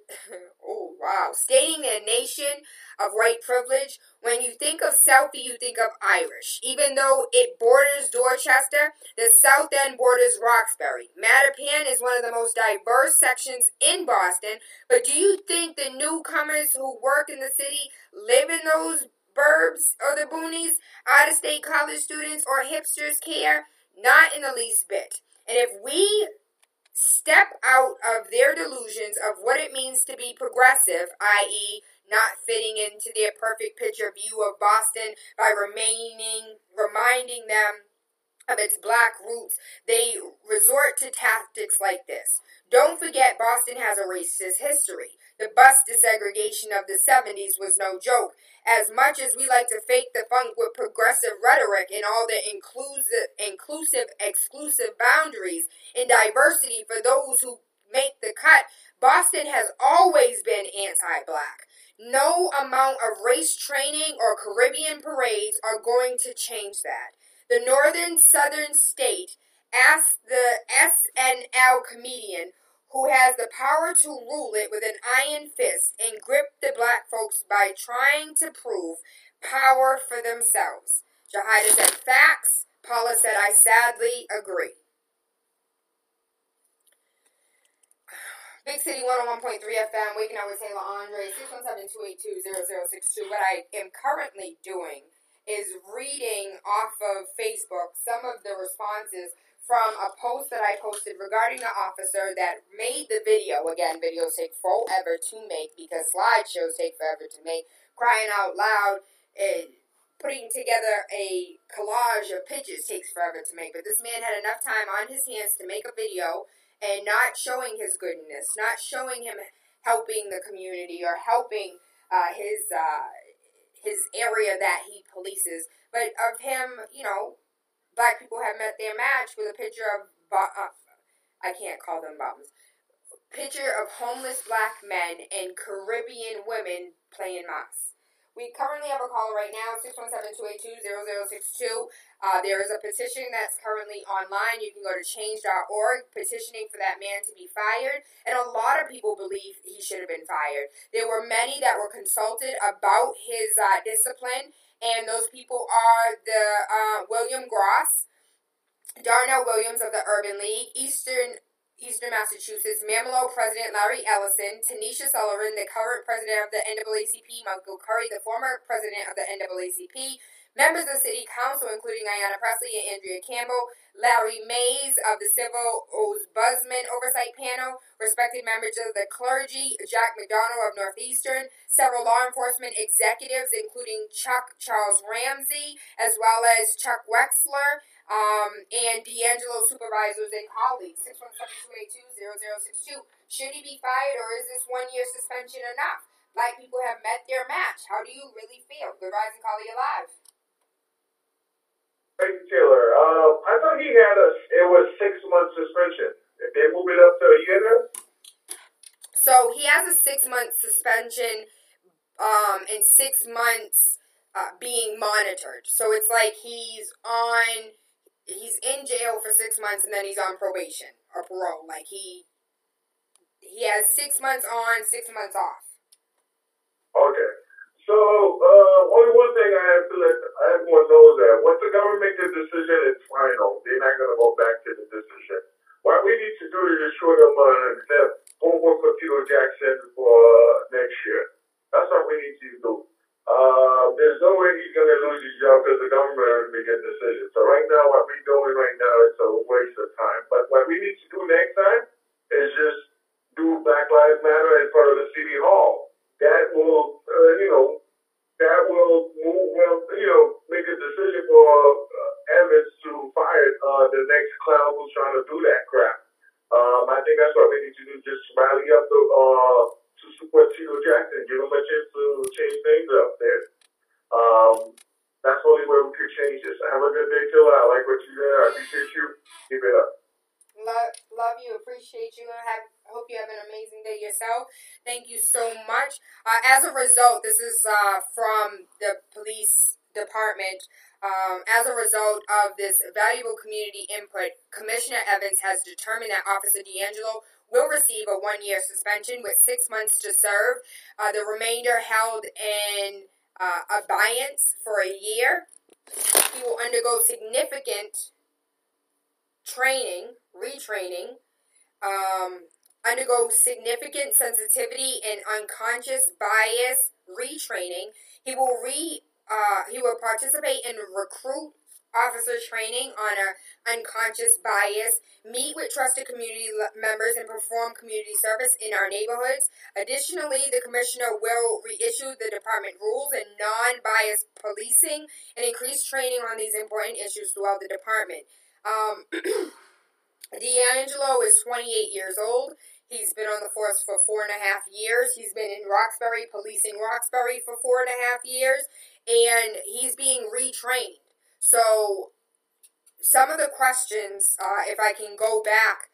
nation of white privilege. When you think of Southie, you think of Irish. Even though it borders Dorchester, the South End borders Roxbury. Mattapan is one of the most diverse sections in Boston, but do you think the newcomers who work in the city live in those burbs or the boonies? Out-of-state college students or hipsters care? Not in the least bit. And if we step out of their delusions of what it means to be progressive, i.e., not fitting into their perfect picture view of Boston by reminding them of its black roots, they resort to tactics like this. Don't forget Boston has a racist history. The bus desegregation of the 70s was no joke. As much as we like to fake the funk with progressive rhetoric and all the inclusive, exclusive boundaries and diversity for those who make the cut, Boston has always been anti-black. No amount of race training or Caribbean parades are going to change that. The northern southern state asked the SNL comedian who has the power to rule it with an iron fist and grip the black folks by trying to prove power for themselves. Jahida said facts. Paula said, I sadly agree. Big City 101.3 FM, Waking Up with TaylaAndre, 617-282-0062. What I am currently doing is reading off of Facebook some of the responses from a post that I posted regarding the officer that made the video. Again, videos take forever to make because slideshows take forever to make. Crying out loud and putting together a collage of pictures takes forever to make. But this man had enough time on his hands to make a video and not showing his goodness, not showing him helping the community or helping his area that he polices, but of him, black people have met their match with a picture of, I can't call them bums, picture of homeless black men and Caribbean women playing mas. We currently have a caller right now, 617-282-0062. There is a petition that's currently online. You can go to change.org, petitioning for that man to be fired. And a lot of people believe he should have been fired. There were many that were consulted about his discipline, and those people are the William Gross, Darnell Williams of the Urban League, Eastern Massachusetts, Mamelo President Larry Ellison, Tanisha Sullivan, the current president of the NAACP, Michael Curry, the former president of the NAACP, members of the city council, including Ayanna Presley and Andrea Campbell, Larry Mays of the Civil Ombudsman Oversight Panel, respected members of the clergy, Jack McDonald of Northeastern, several law enforcement executives, including Chuck Charles Ramsey, as well as Chuck Wexler, and D'Angelo supervisors and colleagues. 617-282-0062. Should he be fired, or is this 1 year suspension enough? Black people have met their match. How do you really feel? Good rising, caller, you live. Thank you, Taylor. I thought it was 6 months suspension. Did they move it up to a year now? So he has a 6 month suspension, and 6 months being monitored. So it's like he's in jail for 6 months and then he's on probation or parole. Like he has 6 months on, 6 months off. Okay. So only one thing I have to let everyone know that once the government makes a decision, it's final. They're not going to go back to the decision. What we need to do is just show them that homework for Tito Jackson for next year. That's what we need to do. There's no way he's going to lose his job because the government already made a decision. So right now, what we're doing right now is a waste of time. But what we need to do next time is just do Black Lives Matter in front of the city hall. That will, make a decision for Evans to fire the next clown who's trying to do that crap. I think that's what we need to do. Just rally up to support Tito Jackson, give him a chance to change things up there. That's the only way we could change this. Have a good day, Tayla. I like what you did. I appreciate you. Keep it up. Love you, appreciate you, and hope you have an amazing day yourself. Thank you so much. As a result, this is from the police department. As a result of this valuable community input, Commissioner Evans has determined that Officer D'Angelo will receive a 1 year suspension with 6 months to serve. The remainder held in abeyance for a year. He will undergo significant retraining, undergo significant sensitivity and unconscious bias retraining. He will participate in recruit officer training on unconscious bias, meet with trusted community members, and perform community service in our neighborhoods. Additionally, the commissioner will reissue the department rules and non-biased policing and increase training on these important issues throughout the department. D'Angelo is 28 years old. He's been on the force for 4.5 years. He's been in Roxbury, policing Roxbury for 4.5 years, and he's being retrained. So some of the questions, if I can go back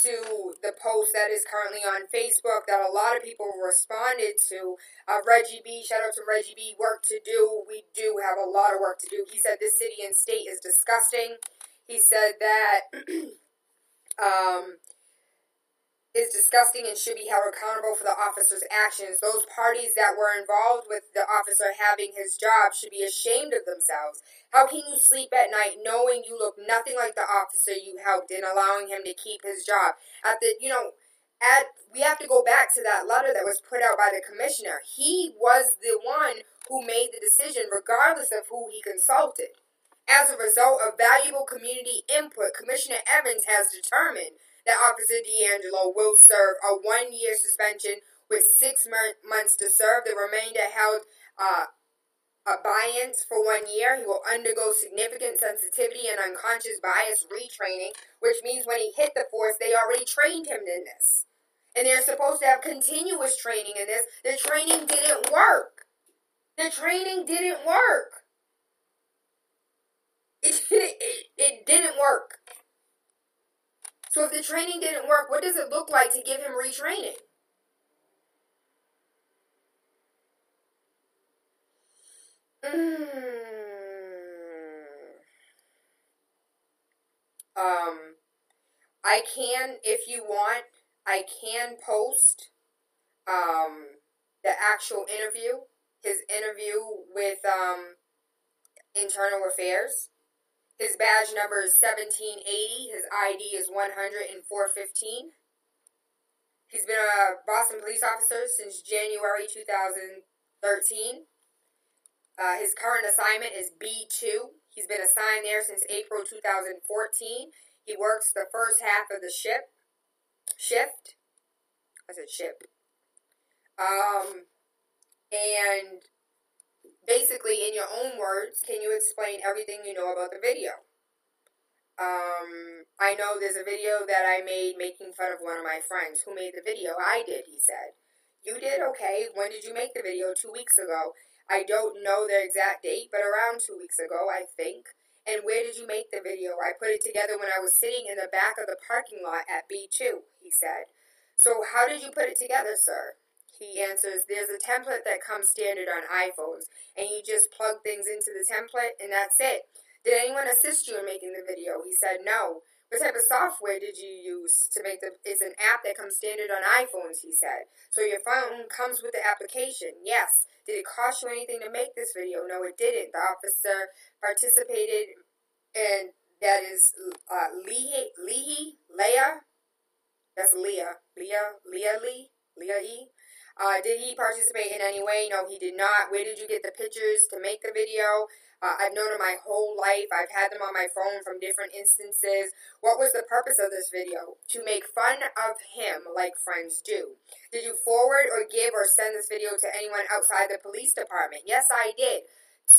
to the post that is currently on Facebook that a lot of people responded to, Reggie B, shout out to Reggie B, work to do. We do have a lot of work to do. He said this city and state is disgusting. He said that is disgusting and should be held accountable for the officer's actions. Those parties that were involved with the officer having his job should be ashamed of themselves. How can you sleep at night knowing you look nothing like the officer you helped in allowing him to keep his job? We have to go back to that letter that was put out by the commissioner. He was the one who made the decision regardless of who he consulted. As a result of valuable community input, Commissioner Evans has determined that Officer D'Angelo will serve a 1 year suspension with 6 months to serve. The remainder held abeyance for 1 year. He will undergo significant sensitivity and unconscious bias retraining, which means when he hit the force, they already trained him in this. And they're supposed to have continuous training in this. The training didn't work. The training didn't work. It didn't work. So if the training didn't work, what does it look like to give him retraining? I can, if you want, I can post the actual interview, his interview with Internal Affairs. His badge number is 1780. His ID is 100-415. He's been a Boston police officer since January 2013. His current assignment is B2. He's been assigned there since April 2014. He works the first half of the shift. I said ship. And basically, in your own words, can you explain everything you know about the video? I know there's a video that I made making fun of one of my friends. Who made the video? I did, he said. You did? Okay. When did you make the video? 2 weeks ago. I don't know the exact date, but around 2 weeks ago, I think. And where did you make the video? I put it together when I was sitting in the back of the parking lot at B2, he said. So how did you put it together, sir? He answers, there's a template that comes standard on iPhones, and you just plug things into the template, and that's it. Did anyone assist you in making the video? He said, no. What type of software did you use to make the... It's an app that comes standard on iPhones, he said. So your phone comes with the application. Yes. Did it cost you anything to make this video? No, it didn't. The officer participated, and that is Leah. That's Leah. Leah E. Did he participate in any way? No, he did not. Where did you get the pictures to make the video? I've known him my whole life. I've had them on my phone from different instances. What was the purpose of this video? To make fun of him like friends do. Did you forward or give or send this video to anyone outside the police department? Yes, I did.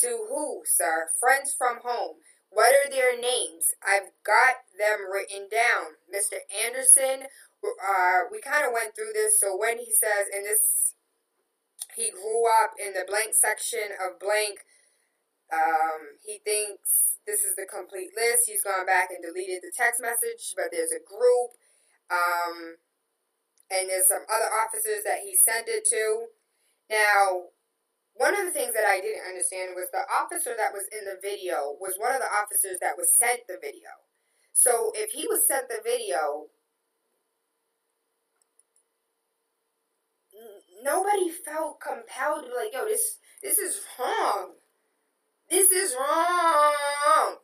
To who, sir? Friends from home. What are their names? I've got them written down. Mr. Anderson, we kind of went through this. So when he says, in this, he grew up in the blank section of blank, he thinks this is the complete list. He's gone back and deleted the text message, but there's a group, and there's some other officers that he sent it to. Now, one of the things that I didn't understand was the officer that was in the video was one of the officers that was sent the video. So if he was sent the video, nobody felt compelled to be like, yo, this is wrong. This is wrong.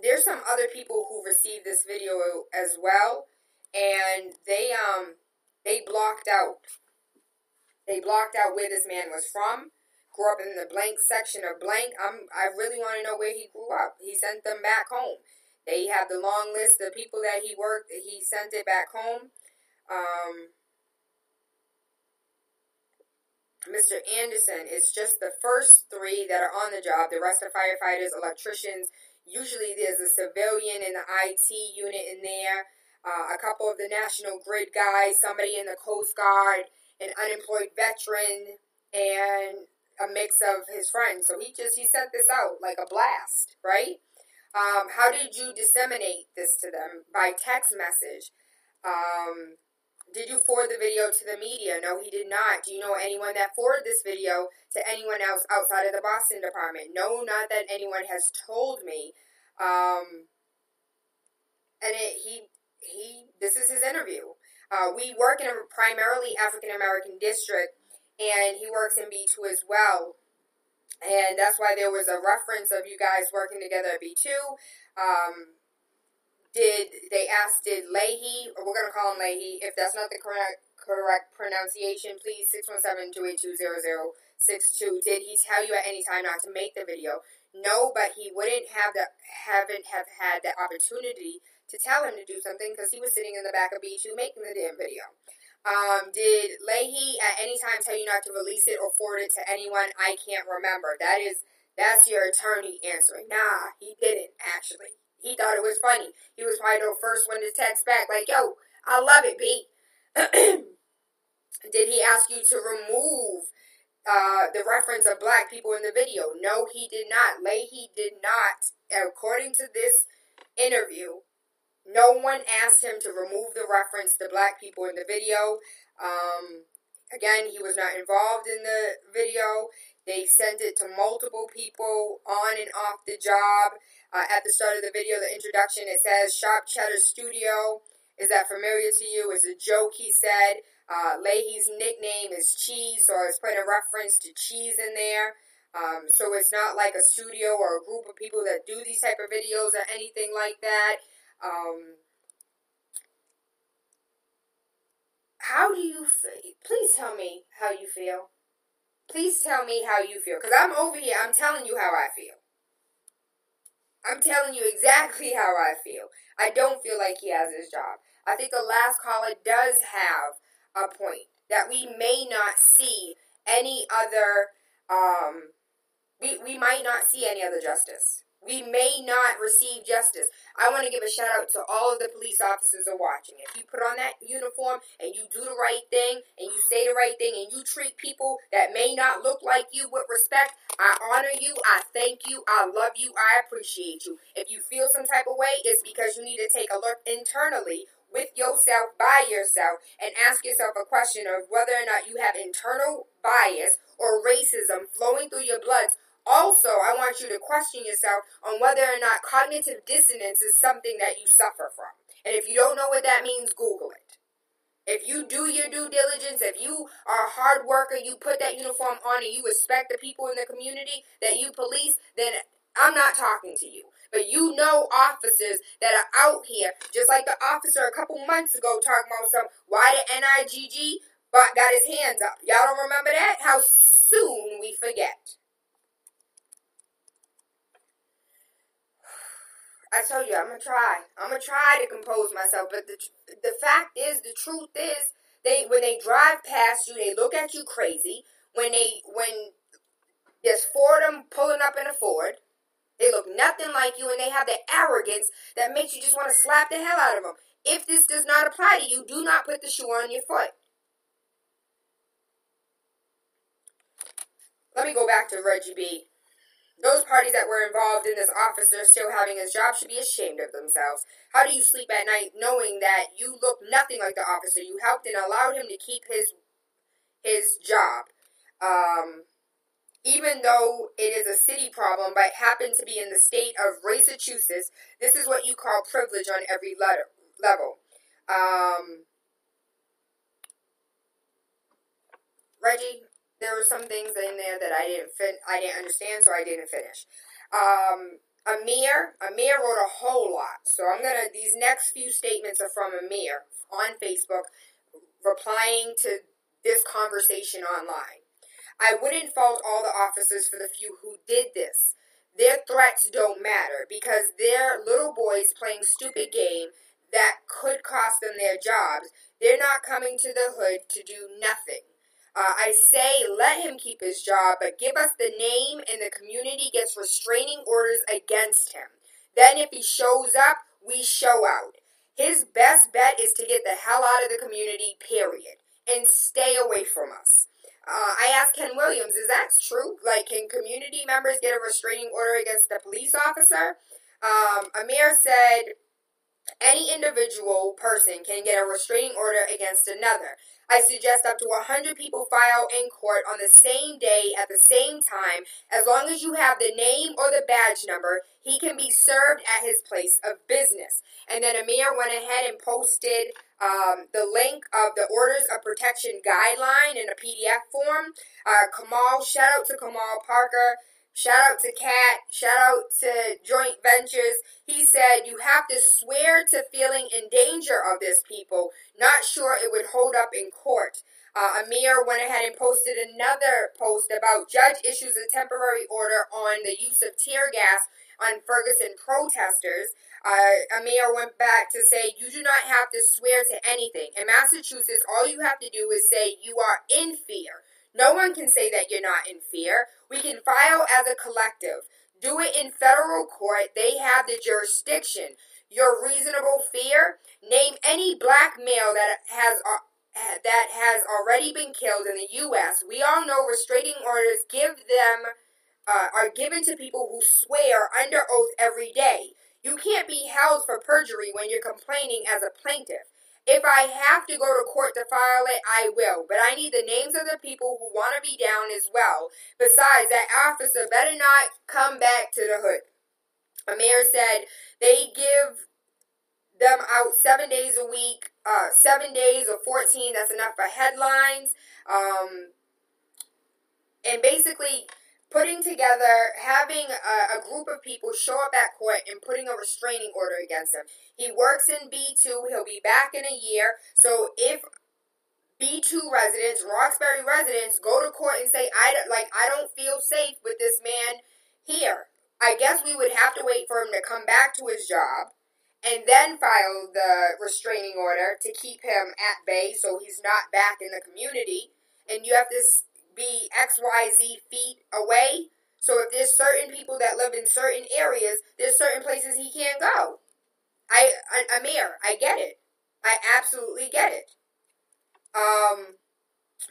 There's some other people who received this video as well, and they blocked out. They blocked out where this man was from. Grew up in the blank section of blank. I really want to know where he grew up. He sent them back home. They have the long list of people that he worked. He sent it back home. Mr. Anderson, it's just the first 3 that are on the job. The rest are firefighters, electricians. Usually there's a civilian in the IT unit in there, a couple of the National Grid guys, somebody in the Coast Guard, an unemployed veteran, and a mix of his friends. So he sent this out like a blast, right? How did you disseminate this to them? By text message. Did you forward the video to the media? No, he did not. Do you know anyone that forwarded this video to anyone else outside of the Boston department? No, not that anyone has told me. This is his interview. We work in a primarily African-American district, and he works in B2 as well. And that's why there was a reference of you guys working together at B2. Did Leahy, or we're going to call him Leahy, if that's not the correct pronunciation, please, 617-282-0062. Did he tell you at any time not to make the video? No, but he wouldn't have had the opportunity to tell him to do something because he was sitting in the back of B2 making the damn video. Did Leahy at any time tell you not to release it or forward it to anyone? I can't remember. That's your attorney answering. Nah, he didn't, actually. He thought it was funny. He was probably the first one to text back like, yo, I love it, B. Did he ask you to remove the reference of black people in the video? No, he did not. Leahy did not. According to this interview, no one asked him to remove the reference to black people in the video. Again, he was not involved in the video. They sent it to multiple people on and off the job. At the start of the video, the introduction, it says, Sharp Cheddar Studio. Is that familiar to you? It's a joke, he said. Leahy's nickname is Cheese, so I was putting a reference to cheese in there. So it's not like a studio or a group of people that do these type of videos or anything like that. How do you feel? Please tell me how you feel. Please tell me how you feel. Because I'm over here, I'm telling you how I feel. I'm telling you exactly how I feel. I don't feel like he has his job. I think the last caller does have a point. That we may not see any other, we might not see any other justice. We may not receive justice. I want to give a shout out to all of the police officers who are watching. If you put on that uniform and you do the right thing and you say the right thing and you treat people that may not look like you with respect, I honor you, I thank you, I love you, I appreciate you. If you feel some type of way, it's because you need to take a look internally with yourself, by yourself, and ask yourself a question of whether or not you have internal bias or racism flowing through your bloods. Also, I want you to question yourself on whether or not cognitive dissonance is something that you suffer from. And if you don't know what that means, Google it. If you do your due diligence, if you are a hard worker, you put that uniform on and you respect the people in the community that you police, then I'm not talking to you. But you know officers that are out here, just like the officer a couple months ago talking about why the NIGG got his hands up. Y'all don't remember that? How soon we forget. I told you, I'm going to try. I'm going to try to compose myself. But the fact is, the truth is, when they drive past you, they look at you crazy. When there's four of them pulling up in a Ford, they look nothing like you, and they have the arrogance that makes you just want to slap the hell out of them. If this does not apply to you, do not put the shoe on your foot. Let me go back to Reggie B. Those parties that were involved in this officer still having his job should be ashamed of themselves. How do you sleep at night knowing that you look nothing like the officer? You helped and allowed him to keep his job. Even though it is a city problem, but happened to be in the state of Massachusetts, this is what you call privilege on every level. Reggie, there were some things in there that I didn't understand, so I didn't finish. Amir wrote a whole lot. So these next few statements are from Amir on Facebook, replying to this conversation online. I wouldn't fault all the officers for the few who did this. Their threats don't matter because they're little boys playing stupid game that could cost them their jobs. They're not coming to the hood to do nothing. I say let him keep his job, but give us the name and the community gets restraining orders against him. Then if he shows up, we show out. His best bet is to get the hell out of the community, period, and stay away from us. I asked Ken Williams, is that true? Like, can community members get a restraining order against a police officer? Amir said, any individual person can get a restraining order against another. I suggest up to 100 people file in court on the same day at the same time. As long as you have the name or the badge number, he can be served at his place of business. And then Amir went ahead and posted the link of the Orders of Protection Guideline in a PDF form. Kamal, shout out to Kamal Parker. Shout out to Kat. Shout out to Joint Ventures. He said, you have to swear to feeling in danger of this, people. Not sure it would hold up in court. Amir went ahead and posted another post about judge issues a temporary order on the use of tear gas on Ferguson protesters. A mayor went back to say, you do not have to swear to anything. In Massachusetts, all you have to do is say you are in fear. No one can say that you're not in fear. We can file as a collective. Do it in federal court. They have the jurisdiction. Your reasonable fear? Name any black male that has already been killed in the U.S. We all know restraining orders are given to people who swear under oath every day. You can't be held for perjury when you're complaining as a plaintiff. If I have to go to court to file it, I will. But I need the names of the people who want to be down as well. Besides, that officer better not come back to the hood. A mayor said they give them out 7 days a week, 7 days or 14, that's enough for headlines. And basically putting together, having a group of people show up at court and putting a restraining order against him. He works in B2. He'll be back in a year. So if B2 residents, Roxbury residents, go to court and say, I don't feel safe with this man here, I guess we would have to wait for him to come back to his job and then file the restraining order to keep him at bay so he's not back in the community. And you have to be XYZ feet away. So if there's certain people that live in certain areas, there's certain places he can't go. Amir, I get it. I absolutely get it.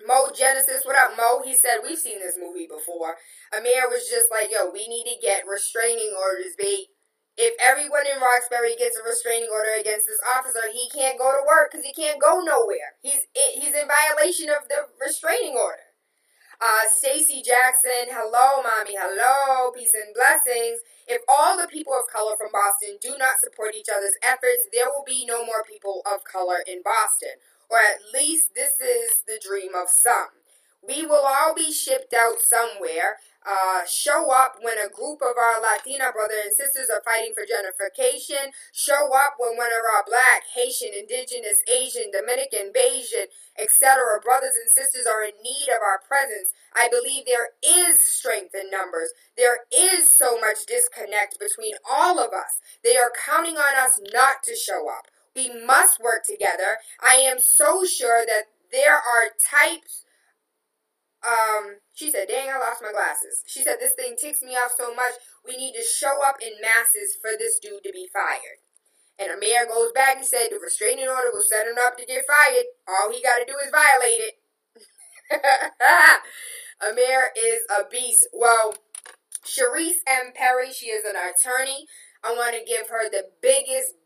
Mo Genesis, what up, Mo? He said, we've seen this movie before. Amir was just like, yo, we need to get restraining orders, babe. If everyone in Roxbury gets a restraining order against this officer, he can't go to work because he can't go nowhere. He's in violation of the restraining order. Stacy Jackson, hello, mommy, hello, peace and blessings. If all the people of color from Boston do not support each other's efforts, there will be no more people of color in Boston. Or at least this is the dream of some. We will all be shipped out somewhere. Show up when a group of our Latina brothers and sisters are fighting for gentrification. Show up when one of our Black, Haitian, Indigenous, Asian, Dominican, Bayesian, etc. brothers and sisters are in need of our presence. I believe there is strength in numbers. There is so much disconnect between all of us. They are counting on us not to show up. We must work together. I am so sure that there are types. She said, dang, I lost my glasses. She said, this thing ticks me off so much, we need to show up in masses for this dude to be fired. And a mayor goes back and said, the restraining order will set him up to get fired. All he got to do is violate it. A mayor is a beast. Well, Sharice M. Perry, she is an attorney. I want to give her the biggest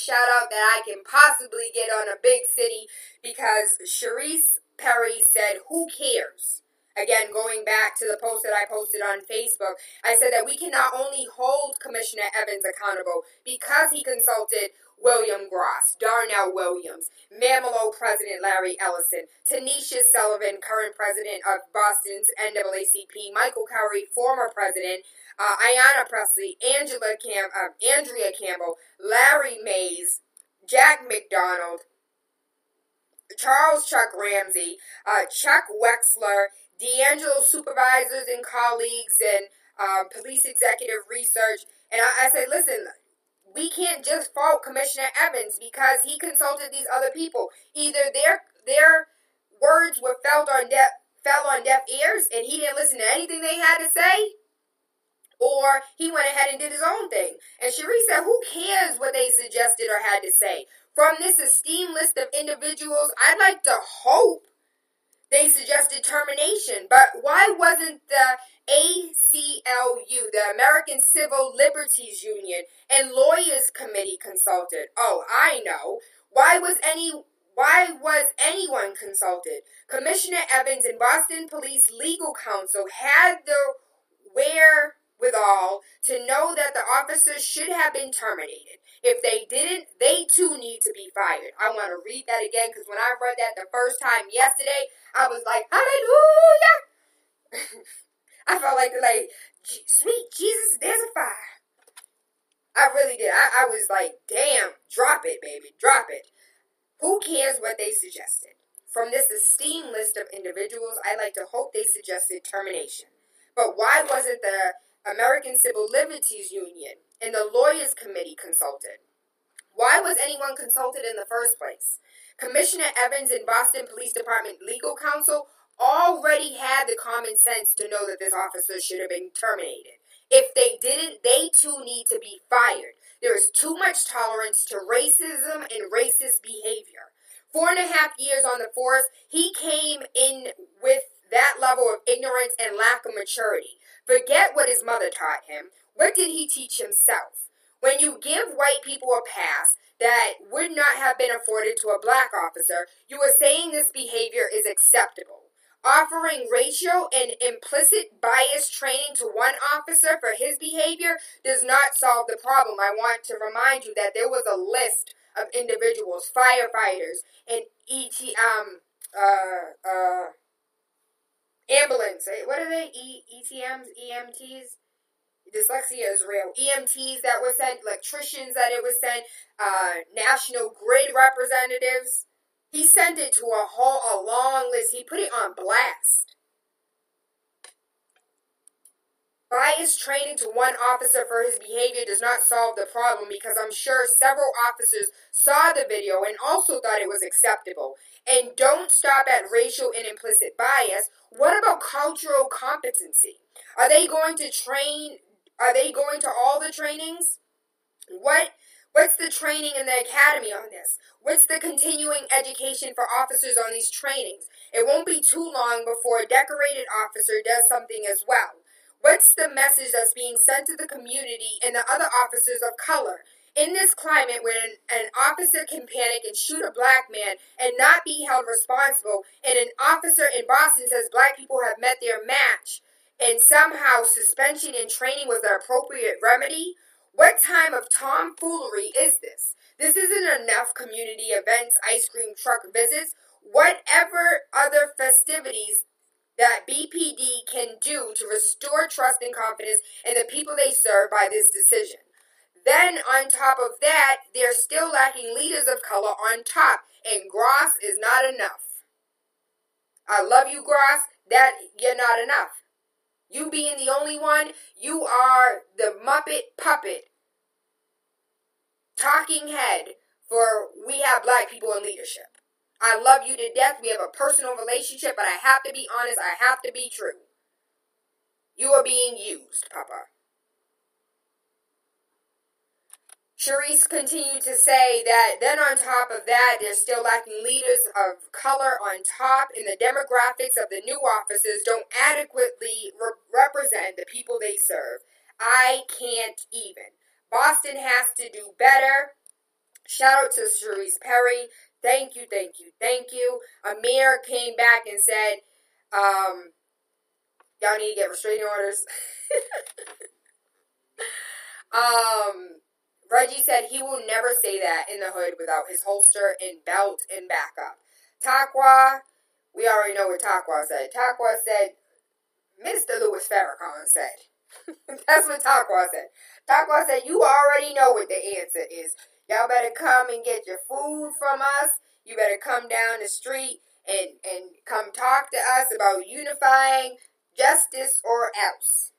shout out that I can possibly get on a big city, because Sharice Perry said, who cares? Again, going back to the post that I posted on Facebook, I said that we can not only hold Commissioner Evans accountable because he consulted William Gross, Darnell Williams, Mamelo President Larry Ellison, Tanisha Sullivan, current president of Boston's NAACP, Michael Curry, former president, Ayanna Presley, Andrea Campbell, Larry Mays, Jack McDonald, Charles Chuck Ramsey, Chuck Wexler, D'Angelo supervisors and colleagues, and police executive research. And I say, listen, we can't just fault Commissioner Evans because he consulted these other people. Either their words were fell on deaf ears and he didn't listen to anything they had to say, or he went ahead and did his own thing. And Cherie said, who cares what they suggested or had to say? From this esteemed list of individuals, I'd like to hope they suggested termination. But why wasn't the ACLU, the American Civil Liberties Union, and Lawyers Committee consulted? Oh, I know. Why was anyone consulted? Commissioner Evans and Boston Police Legal Counsel had the wherewithal to know that the officers should have been terminated. If they didn't, they too need to be fired. I want to read that again because when I read that the first time yesterday, I was like, hallelujah. I felt like, sweet Jesus, there's a fire. I really did. I was like, damn, drop it, baby, drop it. Who cares what they suggested? From this esteemed list of individuals, I like to hope they suggested termination. But why wasn't the American Civil Liberties Union, and the Lawyers Committee consulted. Why was anyone consulted in the first place? Commissioner Evans and Boston Police Department legal counsel already had the common sense to know that this officer should have been terminated. If they didn't, they too need to be fired. There is too much tolerance to racism and racist behavior. 4.5 years on the force, he came in with that level of ignorance and lack of maturity. Forget what his mother taught him. What did he teach himself? When you give white people a pass that would not have been afforded to a black officer, you are saying this behavior is acceptable. Offering racial and implicit bias training to one officer for his behavior does not solve the problem. I want to remind you that there was a list of individuals, firefighters, and ambulance. What are they? ETMs, EMTs? Dyslexia is real. EMTs that were sent, electricians that it was sent, National Grid representatives. He sent it to a long list. He put it on blast. Bias training to one officer for his behavior does not solve the problem, because I'm sure several officers saw the video and also thought it was acceptable. And don't stop at racial and implicit bias. What about cultural competency? Are they going to train? Are they going to all the trainings? What's the training in the academy on this? What's the continuing education for officers on these trainings? It won't be too long before a decorated officer does something as well. What's the message that's being sent to the community and the other officers of color? In this climate, when an officer can panic and shoot a black man and not be held responsible, and an officer in Boston says black people have met their match, and somehow suspension and training was the appropriate remedy, what time of tomfoolery is this? This isn't enough community events, ice cream truck visits, whatever other festivities that BPD can do to restore trust and confidence in the people they serve by this decision. Then, on top of that, they're still lacking leaders of color on top, and Gross is not enough. I love you, Gross. That you're not enough. You being the only one, you are the Muppet puppet talking head for we have black people in leadership. I love you to death. We have a personal relationship, but I have to be honest. I have to be true. You are being used, Papa. Sharice continued to say that then on top of that, they're still lacking leaders of color on top, and the demographics of the new officers don't adequately represent the people they serve. I can't even. Boston has to do better. Shout out to Sharice Perry. Thank you, thank you, thank you. Amir came back and said, y'all need to get restraining orders. Reggie said he will never say that in the hood without his holster and belt and backup. Takwa, we already know what Takwa said. Takwa said, Mr. Louis Farrakhan said. That's what Takwa said. Takwa said, you already know what the answer is. Y'all better come and get your food from us. You better come down the street and come talk to us about unifying justice or else.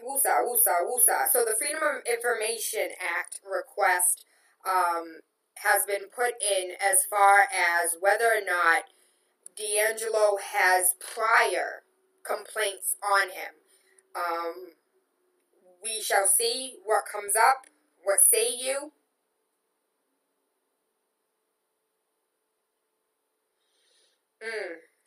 Woosah, woosah, woosah. So the Freedom of Information Act request has been put in as far as whether or not D'Angelo has prior complaints on him. We shall see what comes up. What say you?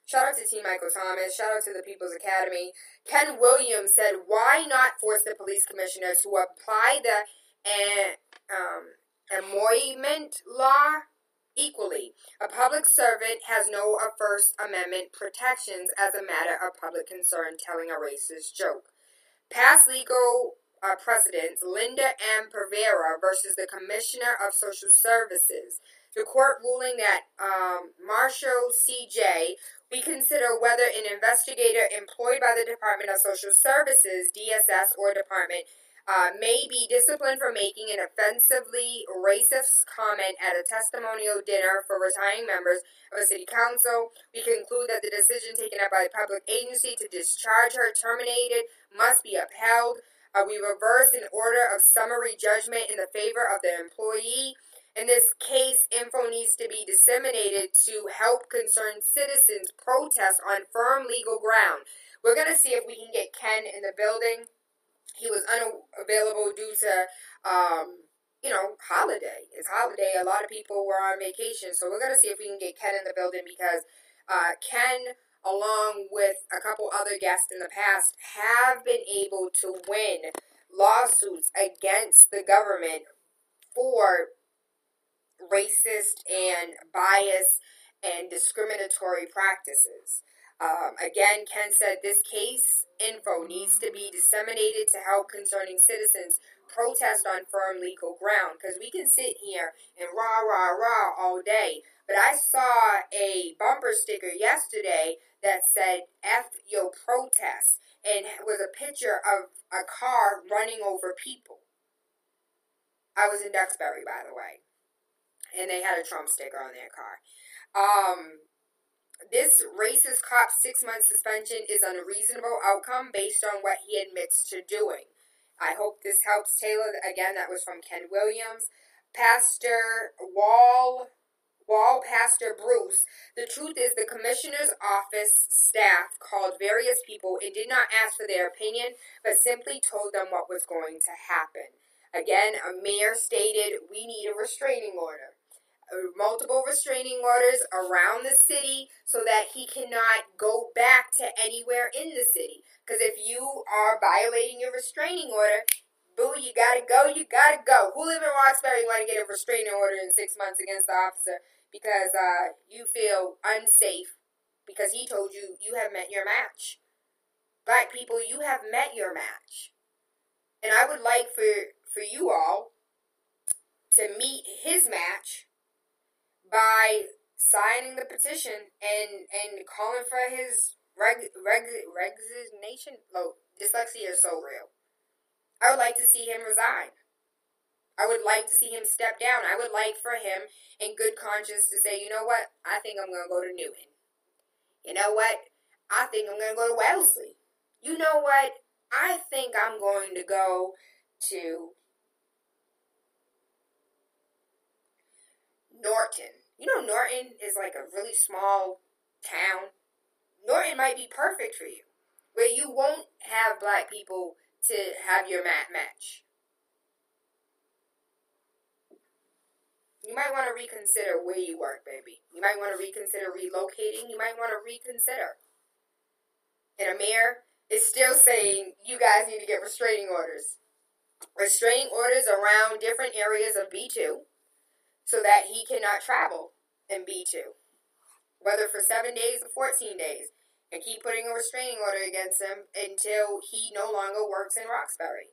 Shout out to T. Michael Thomas. Shout out to the People's Academy. Ken Williams said, why not force the police commissioner to apply the emolument law equally? A public servant has no First Amendment protections as a matter of public concern, telling a racist joke. Past legal precedents, Linda M. Pervera versus the Commissioner of Social Services. The court ruling that Marshall C.J., we consider whether an investigator employed by the Department of Social Services, DSS, or Department may be disciplined for making an offensively racist comment at a testimonial dinner for retiring members of a city council. We conclude that the decision taken up by the public agency to discharge her terminated must be upheld. We reverse an order of summary judgment in the favor of the employee. In this case, info needs to be disseminated to help concerned citizens protest on firm legal ground. We're going to see if we can get Ken in the building. He was unavailable due to, holiday. It's holiday. A lot of people were on vacation. So we're going to see if we can get Ken in the building because Ken, along with a couple other guests in the past, have been able to win lawsuits against the government for racist and bias and discriminatory practices. Again, Ken said this case info needs to be disseminated to help concerning citizens protest on firm legal ground. Because we can sit here and rah all day. But I saw a bumper sticker yesterday that said F your protest. And it was a picture of a car running over people. I was in Duxbury, by the way. And they had a Trump sticker on their car. This racist cop's 6-month suspension is an unreasonable outcome based on what he admits to doing. I hope this helps Tayla. Again, that was from Ken Williams. Pastor Pastor Bruce. The truth is the commissioner's office staff called various people and did not ask for their opinion, but simply told them what was going to happen. Again, a mayor stated, we need a restraining order. Multiple restraining orders around the city so that he cannot go back to anywhere in the city. Because if you are violating your restraining order, boo, you gotta go. Who live in Roxbury want to get a restraining order in 6 months against the officer because you feel unsafe because he told you you have met your match? Black people, you have met your match. And I would like for you all to meet his match by signing the petition and calling for his resignation. Oh, dyslexia is so real. I would like to see him resign. I would like to see him step down. I would like for him, in good conscience, to say, you know what? I think I'm going to go to Newton. You know what? I think I'm going to go to Wellesley. You know what? I think I'm going to go to Norton. You know, Norton is like a really small town. Norton might be perfect for you, where you won't have black people to have your match. You might want to reconsider where you work, baby. You might want to reconsider relocating. You might want to reconsider. And a mayor is still saying you guys need to get restraining orders. Restraining orders around different areas of B2 so that he cannot travel in B2. Whether for 7 days or 14 days. And keep putting a restraining order against him until he no longer works in Roxbury.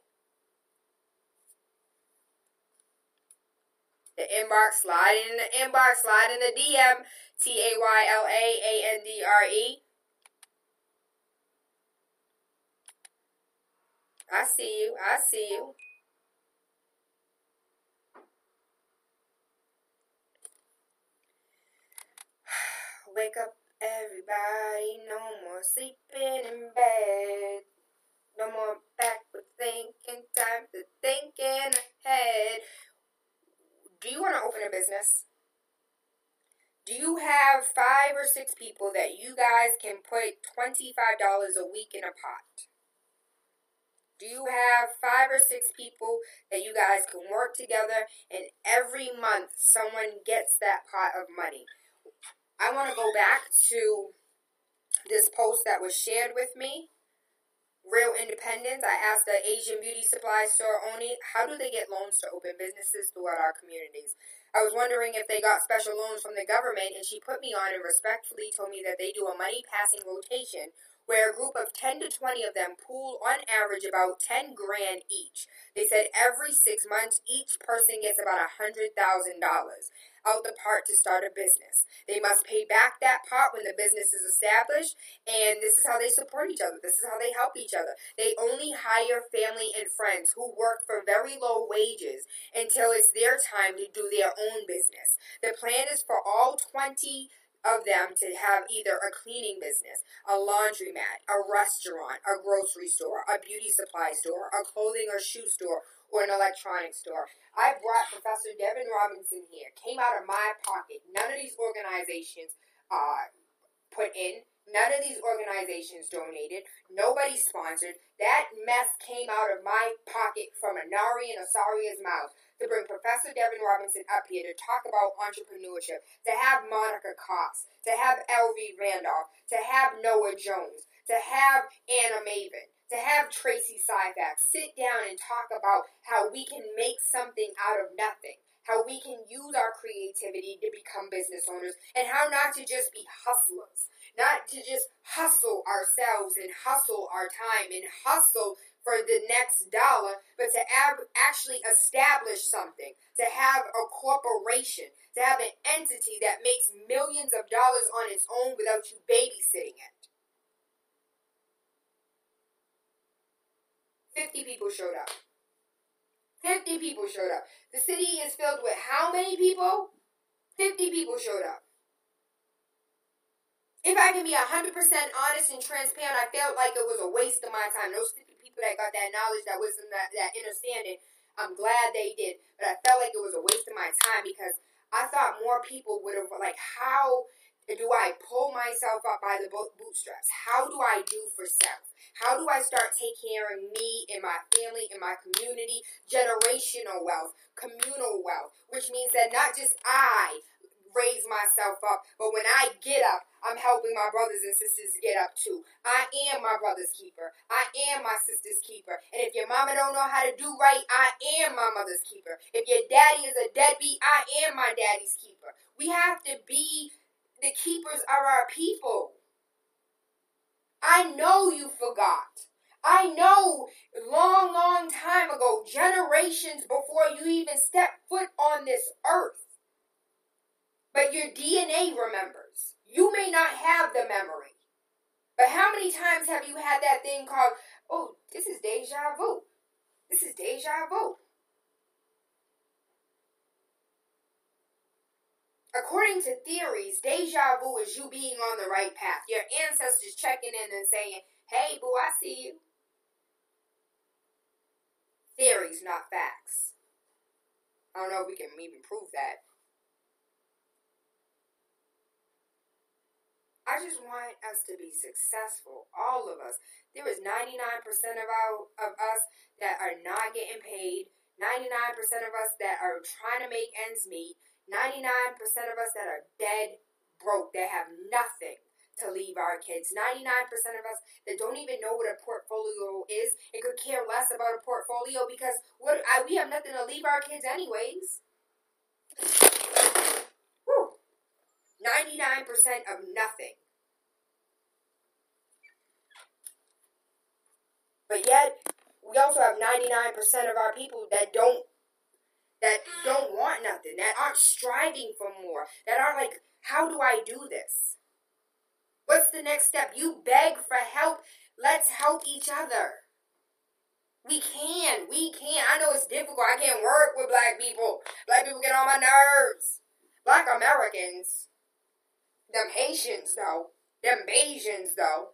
The inbox, slide in the inbox, slide in the DM. TaylaAndre. I see you. Wake up, everybody. No more sleeping in bed. No more backward thinking. Time to thinking ahead. Do you want to open a business? Do you have 5 or 6 people that you guys can put $25 a week in a pot? Do you have 5 or 6 people that you guys can work together and every month someone gets that pot of money? I want to go back to this post that was shared with me. Real Independence. I asked the Asian beauty supply store owner, how do they get loans to open businesses throughout our communities? I was wondering if they got special loans from the government, and she put me on and respectfully told me that they do a money passing rotation where a group of 10 to 20 of them pool on average about 10 grand each. They said every 6 months, each person gets about $100,000. out the part to start a business. They must pay back that part when the business is established, and this is how they support each other. This is how they help each other. They only hire family and friends who work for very low wages until it's their time to do their own business. The plan is for all 20 of them to have either a cleaning business, a laundromat, a restaurant, a grocery store, a beauty supply store, a clothing or shoe store, or an electronics store. I brought Professor Devin Robinson here. Came out of my pocket. None of these organizations put in. None of these organizations donated. Nobody sponsored. That mess came out of my pocket from Anari and Asaria's mouth to bring Professor Devin Robinson up here to talk about entrepreneurship, to have Monica Cox, to have L.V. Randolph, to have Noah Jones, to have Anna Maven, to have Tracy Syfax sit down and talk about how we can make something out of nothing, how we can use our creativity to become business owners, and how not to just be hustlers, not to just hustle ourselves and hustle our time and hustle for the next dollar, but to actually establish something, to have a corporation, to have an entity that makes millions of dollars on its own without you babysitting it. 50 people showed up. 50 people showed up. The city is filled with how many people? 50 people showed up. If I can be 100% honest and transparent, I felt like it was a waste of my time. Those 50 people that got that knowledge, that wisdom, that understanding, I'm glad they did. But I felt like it was a waste of my time because I thought more people would have, like, how do I pull myself up by the bootstraps? How do I do for self? How do I start taking care of me and my family and my community? Generational wealth, communal wealth, which means that not just I raise myself up, but when I get up, I'm helping my brothers and sisters get up too. I am my brother's keeper. I am my sister's keeper. And if your mama don't know how to do right, I am my mother's keeper. If your daddy is a deadbeat, I am my daddy's keeper. We have to be the keepers of our people. I know you forgot. I know long, long time ago, generations before you even stepped foot on this earth. But your DNA remembers. You may not have the memory. But how many times have you had that thing called, oh, this is deja vu. This is deja vu. According to theories, deja vu is you being on the right path. Your ancestors checking in and saying, hey, boo, I see you. Theories, not facts. I don't know if we can even prove that. I just want us to be successful, all of us. There is 99% of us that are not getting paid, 99% of us that are trying to make ends meet, 99% of us that are dead broke, that have nothing to leave our kids, 99% of us that don't even know what a portfolio is and could care less about a portfolio because we have nothing to leave our kids anyways. 99% of nothing. But yet, we also have 99% of our people that don't want nothing, that aren't striving for more, that aren't like, how do I do this? What's the next step? You beg for help. Let's help each other. We can. I know it's difficult. I can't work with black people. Black people get on my nerves. Black Americans. Them Haitians, though. Them Bajans, though.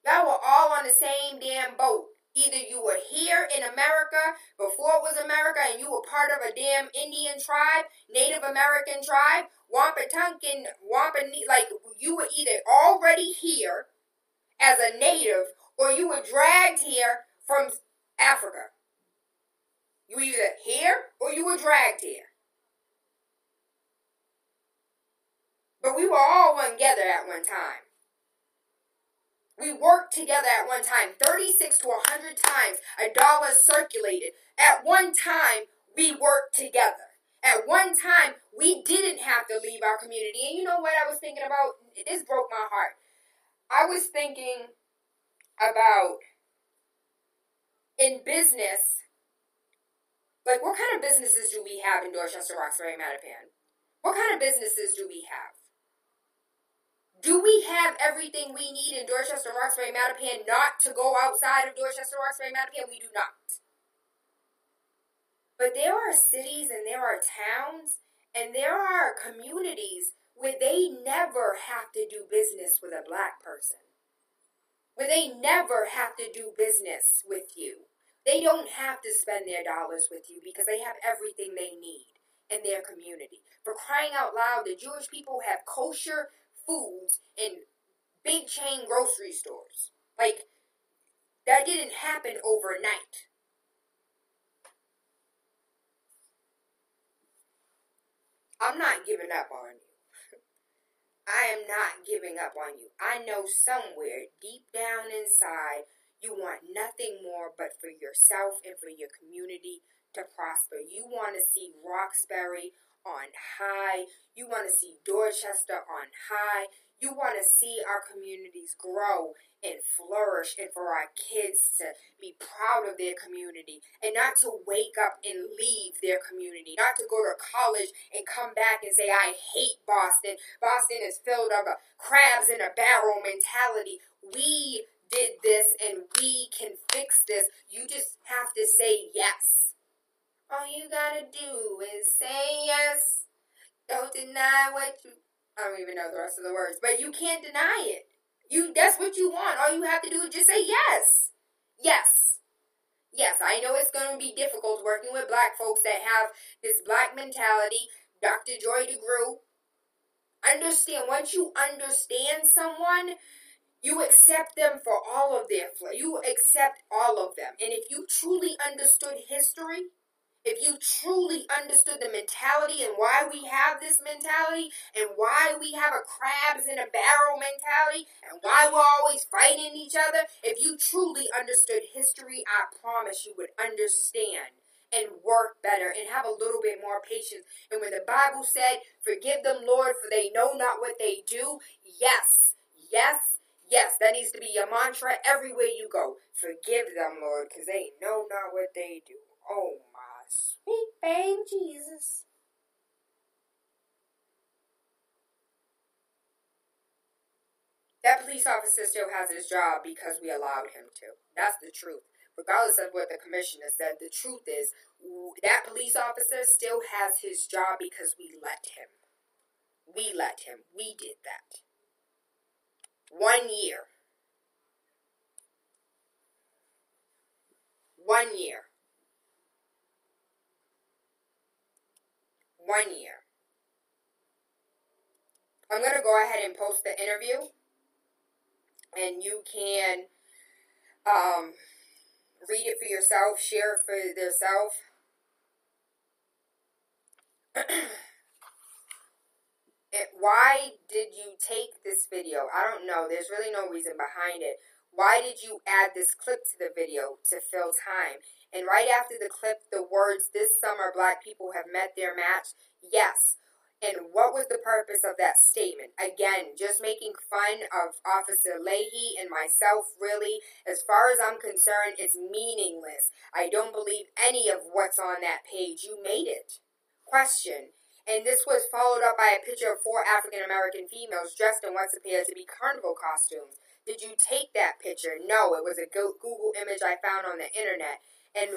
Y'all were all on the same damn boat. Either you were here in America before it was America and you were part of a damn Indian tribe, Native American tribe, Wampatumpkin, like you were either already here as a native or you were dragged here from Africa. You were either here or you were dragged here. But we were all one together at one time. We worked together at one time. 36 to 100 times a dollar circulated. At one time, we worked together. At one time, we didn't have to leave our community. And you know what I was thinking about? This broke my heart. I was thinking about in business, Like, what kind of businesses do we have in Dorchester, Roxbury, Mattapan? What kind of businesses do we have? Do we have everything we need in Dorchester, Roxbury, Mattapan not to go outside of Dorchester, Roxbury, Mattapan? We do not. But there are cities and there are towns and there are communities where they never have to do business with a black person. Where they never have to do business with you. They don't have to spend their dollars with you because they have everything they need in their community. For crying out loud, the Jewish people have kosher foods in big chain grocery stores. Like, that didn't happen overnight. I'm not giving up on you. I am not giving up on you. I know somewhere deep down inside you want nothing more but for yourself and for your community to prosper. You want to see Roxbury on high. You want to see Dorchester on high. You want to see our communities grow and flourish and for our kids to be proud of their community and not to wake up and leave their community, not to go to college and come back and say, I hate Boston. Boston is filled of a crabs in a barrel mentality. We did this and we can fix this. You just have to say yes. All you gotta do is say yes. Don't deny what you... I don't even know the rest of the words, but you can't deny it. That's what you want. All you have to do is just say yes. Yes. Yes, I know it's going to be difficult working with black folks that have this black mentality. Dr. Joy DeGruy. Understand, once you understand someone, you accept them for all of their flaws. You accept all of them. And if you truly understood history, if you truly understood the mentality and why we have this mentality and why we have a crabs in a barrel mentality and why we're always fighting each other, if you truly understood history, I promise you would understand and work better and have a little bit more patience. And when the Bible said, forgive them, Lord, for they know not what they do, yes, yes, yes, that needs to be your mantra everywhere you go. Forgive them, Lord, because they know not what they do. Oh, my sweet babe Jesus. That police officer still has his job because we allowed him to. That's the truth. Regardless of what the commissioner said, the truth is that police officer still has his job because we let him. We let him. We did that. 1 year. 1 year. 1 year. I'm going to go ahead and post the interview. And you can read it for yourself. Share it for yourself. Why did you take this video? I don't know. There's really no reason behind it. Why did you add this clip to the video to fill time? And right after the clip, the words, this summer black people have met their match. Yes. And what was the purpose of that statement? Again, just making fun of Officer Leahy and myself, really. As far as I'm concerned, it's meaningless. I don't believe any of what's on that page. You made it. Question. And this was followed up by a picture of 4 African-American females dressed in what appeared to be carnival costumes. Did you take that picture? No, it was a Google image I found on the internet. And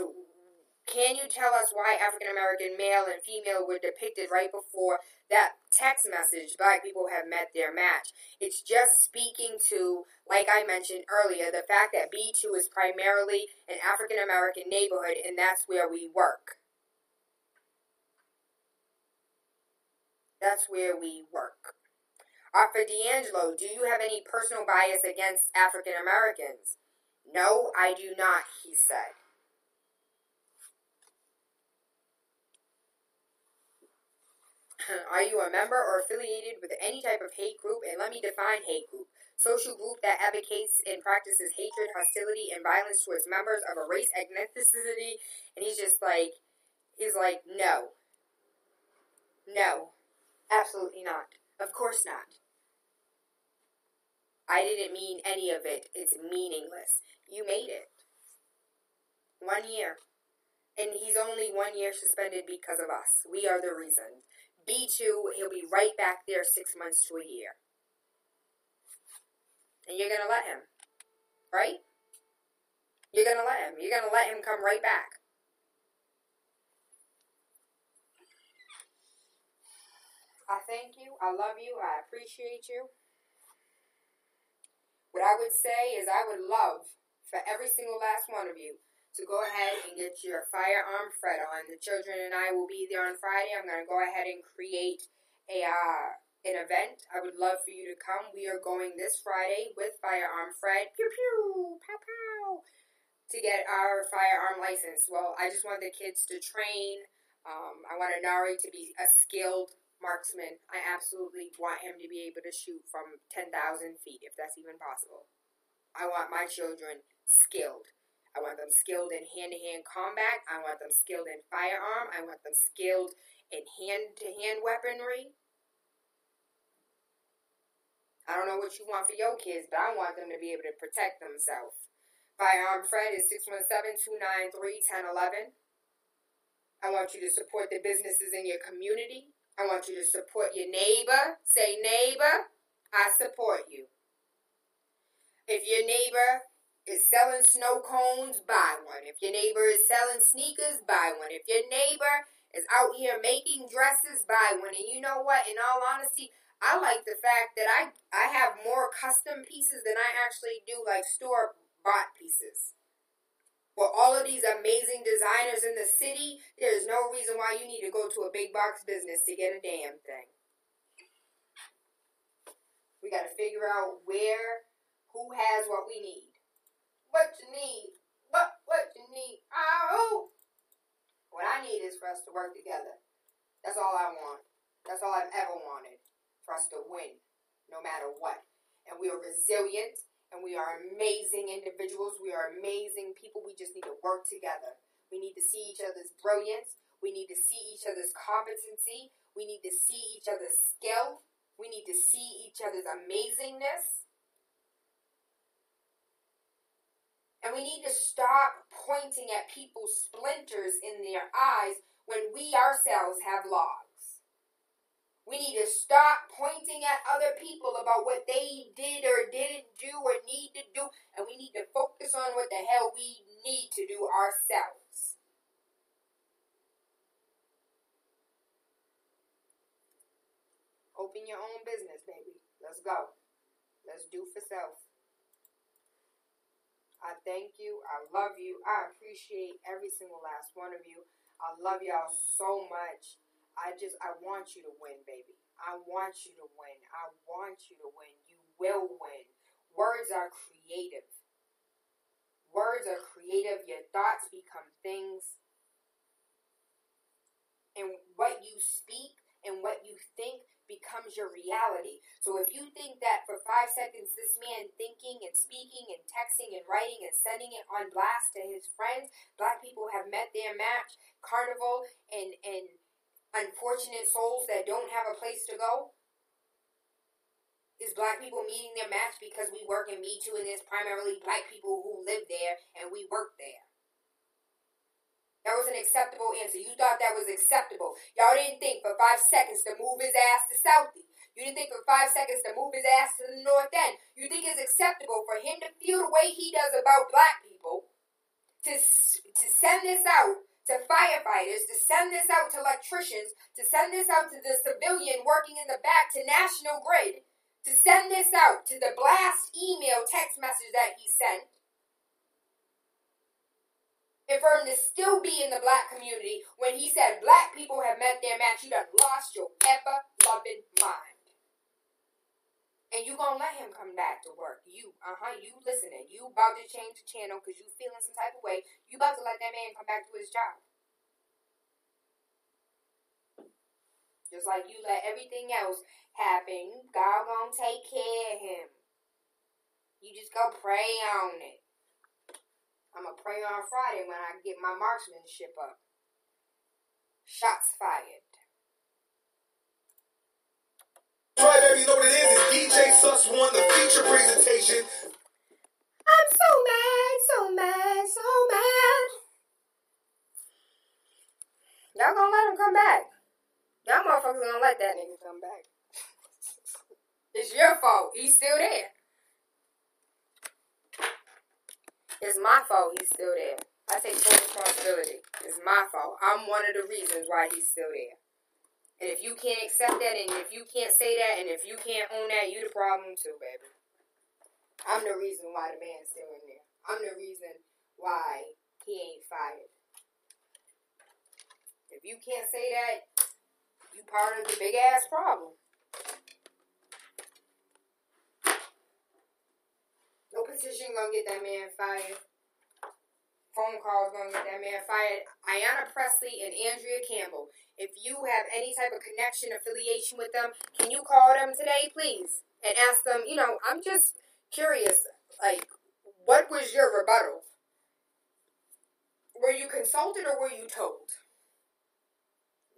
can you tell us why African-American male and female were depicted right before that text message, black people have met their match? It's just speaking to, like I mentioned earlier, the fact that B2 is primarily an African-American neighborhood, and that's where we work. That's where we work. For D'Angelo, do you have any personal bias against African Americans? No, I do not, he said. Are you a member or affiliated with any type of hate group? And let me define hate group. Social group that advocates and practices hatred, hostility, and violence towards members of a race, ethnicity. And he's like, no. No. Absolutely not. Of course not. I didn't mean any of it. It's meaningless. You made it. 1 year. And he's only 1 year suspended because of us. We are the reason. B2, he'll be right back there 6 months to a year. And you're going to let him, right? You're going to let him. You're going to let him come right back. I thank you. I love you. I appreciate you. What I would say is I would love for every single last one of you to go ahead and get your firearm fred on. The children and I will be there on Friday. I'm going to go ahead and create an event. I would love for you to come. We are going this Friday with firearm fred. Pew pew, pow pow. To get our firearm license. Well, I just want the kids to train. I want Anari to be a skilled marksman. I absolutely want him to be able to shoot from 10,000 feet, if that's even possible. I want my children skilled. I want them skilled in hand-to-hand combat. I want them skilled in firearm. I want them skilled in hand-to-hand weaponry. I don't know what you want for your kids, but I want them to be able to protect themselves. Firearm Fred is 617-293-1011. I want you to support the businesses in your community. I want you to support your neighbor. Say, neighbor, I support you. If your neighbor is selling snow cones, buy one. If your neighbor is selling sneakers, buy one. If your neighbor is out here making dresses, buy one. And you know what? In all honesty, I like the fact that I have more custom pieces than I actually do like store-bought pieces. For all of these amazing designers in the city, there's no reason why you need to go to a big box business to get a damn thing. We got to figure out who has what we need. What you need? What you need? Oh! What I need is for us to work together. That's all I want. That's all I've ever wanted. For us to win, no matter what. And we are resilient, and we are amazing individuals. We are amazing people. We just need to work together. We need to see each other's brilliance. We need to see each other's competency. We need to see each other's skill. We need to see each other's amazingness. And we need to stop pointing at people's splinters in their eyes when we ourselves have logs. We need to stop pointing at other people about what they did or didn't do or need to do. And we need to focus on what the hell we need to do ourselves. Open your own business, baby. Let's go. Let's do for self. I thank you. I love you. I appreciate every single last one of you. I love y'all so much. I want you to win, baby. I want you to win. I want you to win. You will win. Words are creative. Words are creative. Your thoughts become things. And what you speak and what you think becomes your reality. So if you think that for 5 seconds this man thinking and speaking and texting and writing and sending it on blast to his friends, black people have met their match, carnival, and unfortunate souls that don't have a place to go, is black people meeting their match because we work in Me Too and it's primarily black people who live there and we work there. That was an acceptable answer. You thought that was acceptable. Y'all didn't think for 5 seconds to move his ass to Southie. You didn't think for 5 seconds to move his ass to the North End. You think it's acceptable for him to feel the way he does about black people, to send this out to firefighters, to send this out to electricians, to send this out to the civilian working in the back, to National Grid, to send this out to the blast email text message that he sent. And for him to still be in the black community when he said black people have met their match, you done lost your ever-loving mind. And you gonna let him come back to work. You listening. You about to change the channel because you feeling some type of way. You about to let that man come back to his job. Just like you let everything else happen. God gonna take care of him. You just go pray on it. I'm going to pray on Friday when I get my marksmanship up. Shots fired. Right, baby, you know what it is? It's DJ Sus One, the feature presentation. I'm so mad, so mad, so mad. gonna let that nigga come back. It's your fault. He's still there. It's my fault he's still there. I take full responsibility. It's my fault. I'm one of the reasons why he's still there. And if you can't accept that, and if you can't say that, and if you can't own that, you the problem too, baby. I'm the reason why the man's still in there. I'm the reason why he ain't fired. If you can't say that, you part of the big ass problem. No petition gonna get that man fired. Phone calls gonna get that man fired. Ayanna Presley and Andrea Campbell. If you have any type of connection, affiliation with them, can you call them today, please? And ask them, I'm just curious, like, what was your rebuttal? Were you consulted or were you told?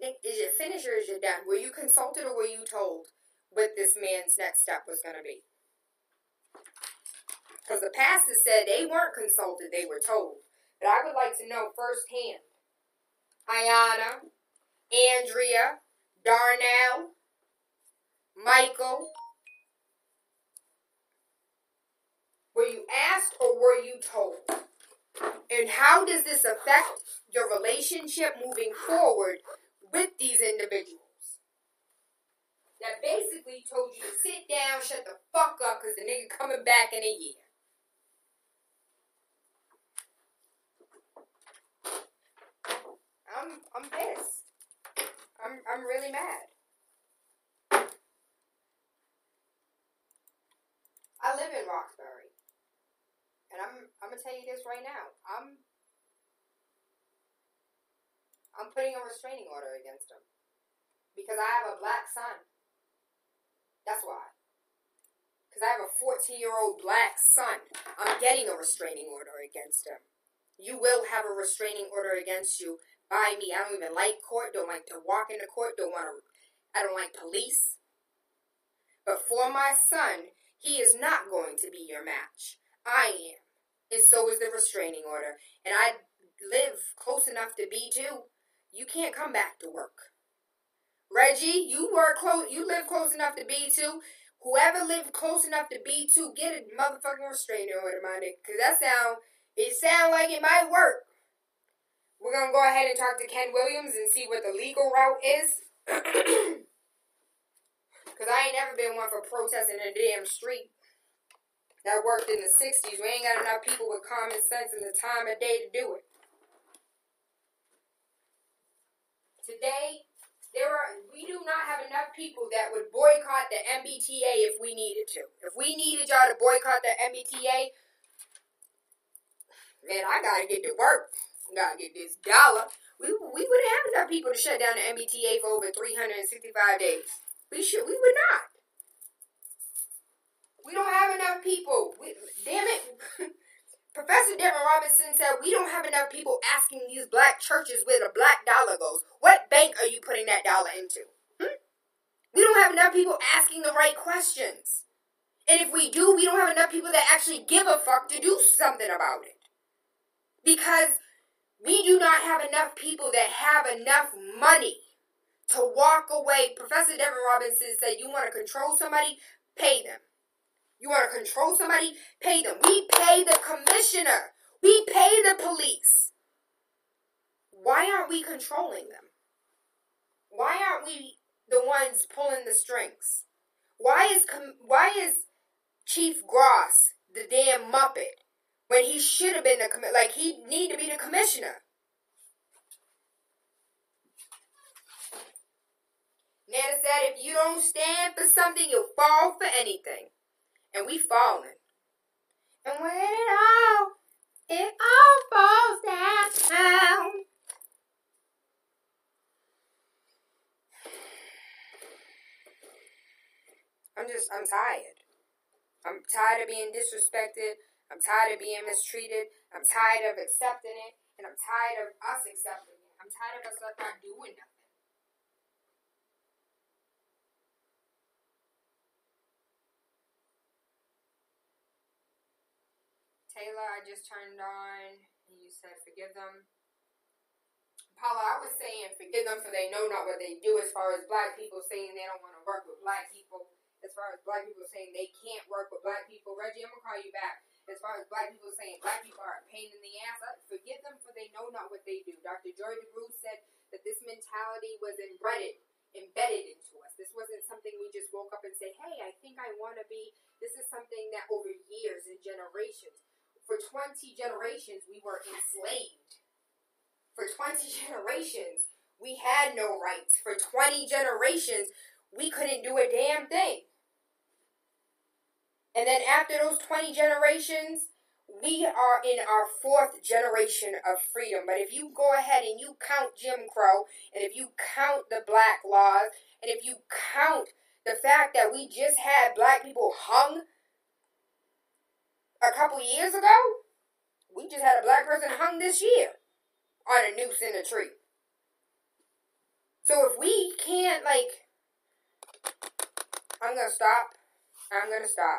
Nick, is it finished or is it done? Were you consulted or were you told what this man's next step was going to be? Because the pastor said they weren't consulted, they were told. But I would like to know firsthand. Ayanna, Andrea, Darnell, Michael. Were you asked or were you told? And how does this affect your relationship moving forward with these individuals? That basically told you to sit down, shut the fuck up, because the nigga coming back in a year. I'm pissed. I'm really mad. I live in Roxbury. And I'm gonna tell you this right now. I'm putting a restraining order against him. Because I have a black son. That's why. Because I have a 14-year-old black son. I'm getting a restraining order against him. You will have a restraining order against you by me. I don't even like court. Don't like to walk into court. I don't like police. But for my son, he is not going to be your match. I am. And so is the restraining order. And I live close enough to B2. You can't come back to work. Reggie, you live close enough to B2. Whoever lived close enough to B2, get a motherfucking restraining order, my nigga. Because it sound like it might work. We're going to go ahead and talk to Ken Williams and see what the legal route is. Because I ain't never been one for protesting in a damn street. That worked in the 60s. We ain't got enough people with common sense and the time of day to do it. Today, we do not have enough people that would boycott the MBTA if we needed to. If we needed y'all to boycott the MBTA, man, I gotta get to work. Gotta get this dollar. We wouldn't have enough people to shut down the MBTA for over 365 days. We would not. We don't have enough people. Damn it. Professor Devin Robinson said we don't have enough people asking these black churches where the black dollar goes. What bank are you putting that dollar into? We don't have enough people asking the right questions. And if we do, we don't have enough people that actually give a fuck to do something about it. Because we do not have enough people that have enough money to walk away. Professor Devin Robinson said you want to control somebody, pay them. You want to control somebody, pay them. We pay the commissioner. We pay the police. Why aren't we controlling them? Why aren't we the ones pulling the strings? Why is Chief Gross the damn Muppet when he should have been he need to be the commissioner? Nana said if you don't stand for something, you'll fall for anything. And we falling. And when it all falls down. I'm tired. I'm tired of being disrespected. I'm tired of being mistreated. I'm tired of accepting it. And I'm tired of us accepting it. I'm tired of us not doing nothing. Tayla, I just turned on, and you said forgive them. Paula, I was saying forgive them for they know not what they do, as far as black people saying they don't want to work with black people, as far as black people saying they can't work with black people. Reggie, I'm going to call you back. As far as black people saying black people are a pain in the ass, forgive them for they know not what they do. Dr. Joy DeGruy said that this mentality was embedded into us. This wasn't something we just woke up and said, hey, I think I want to be. This is something that over years and generations, for 20 generations, we were enslaved. For 20 generations, we had no rights. For 20 generations, we couldn't do a damn thing. And then after those 20 generations, we are in our 4th generation of freedom. But if you go ahead and you count Jim Crow, and if you count the black laws, and if you count the fact that we just had black people hung a couple years ago, we just had a black person hung this year on a noose in a tree. So if we can't, I'm going to stop.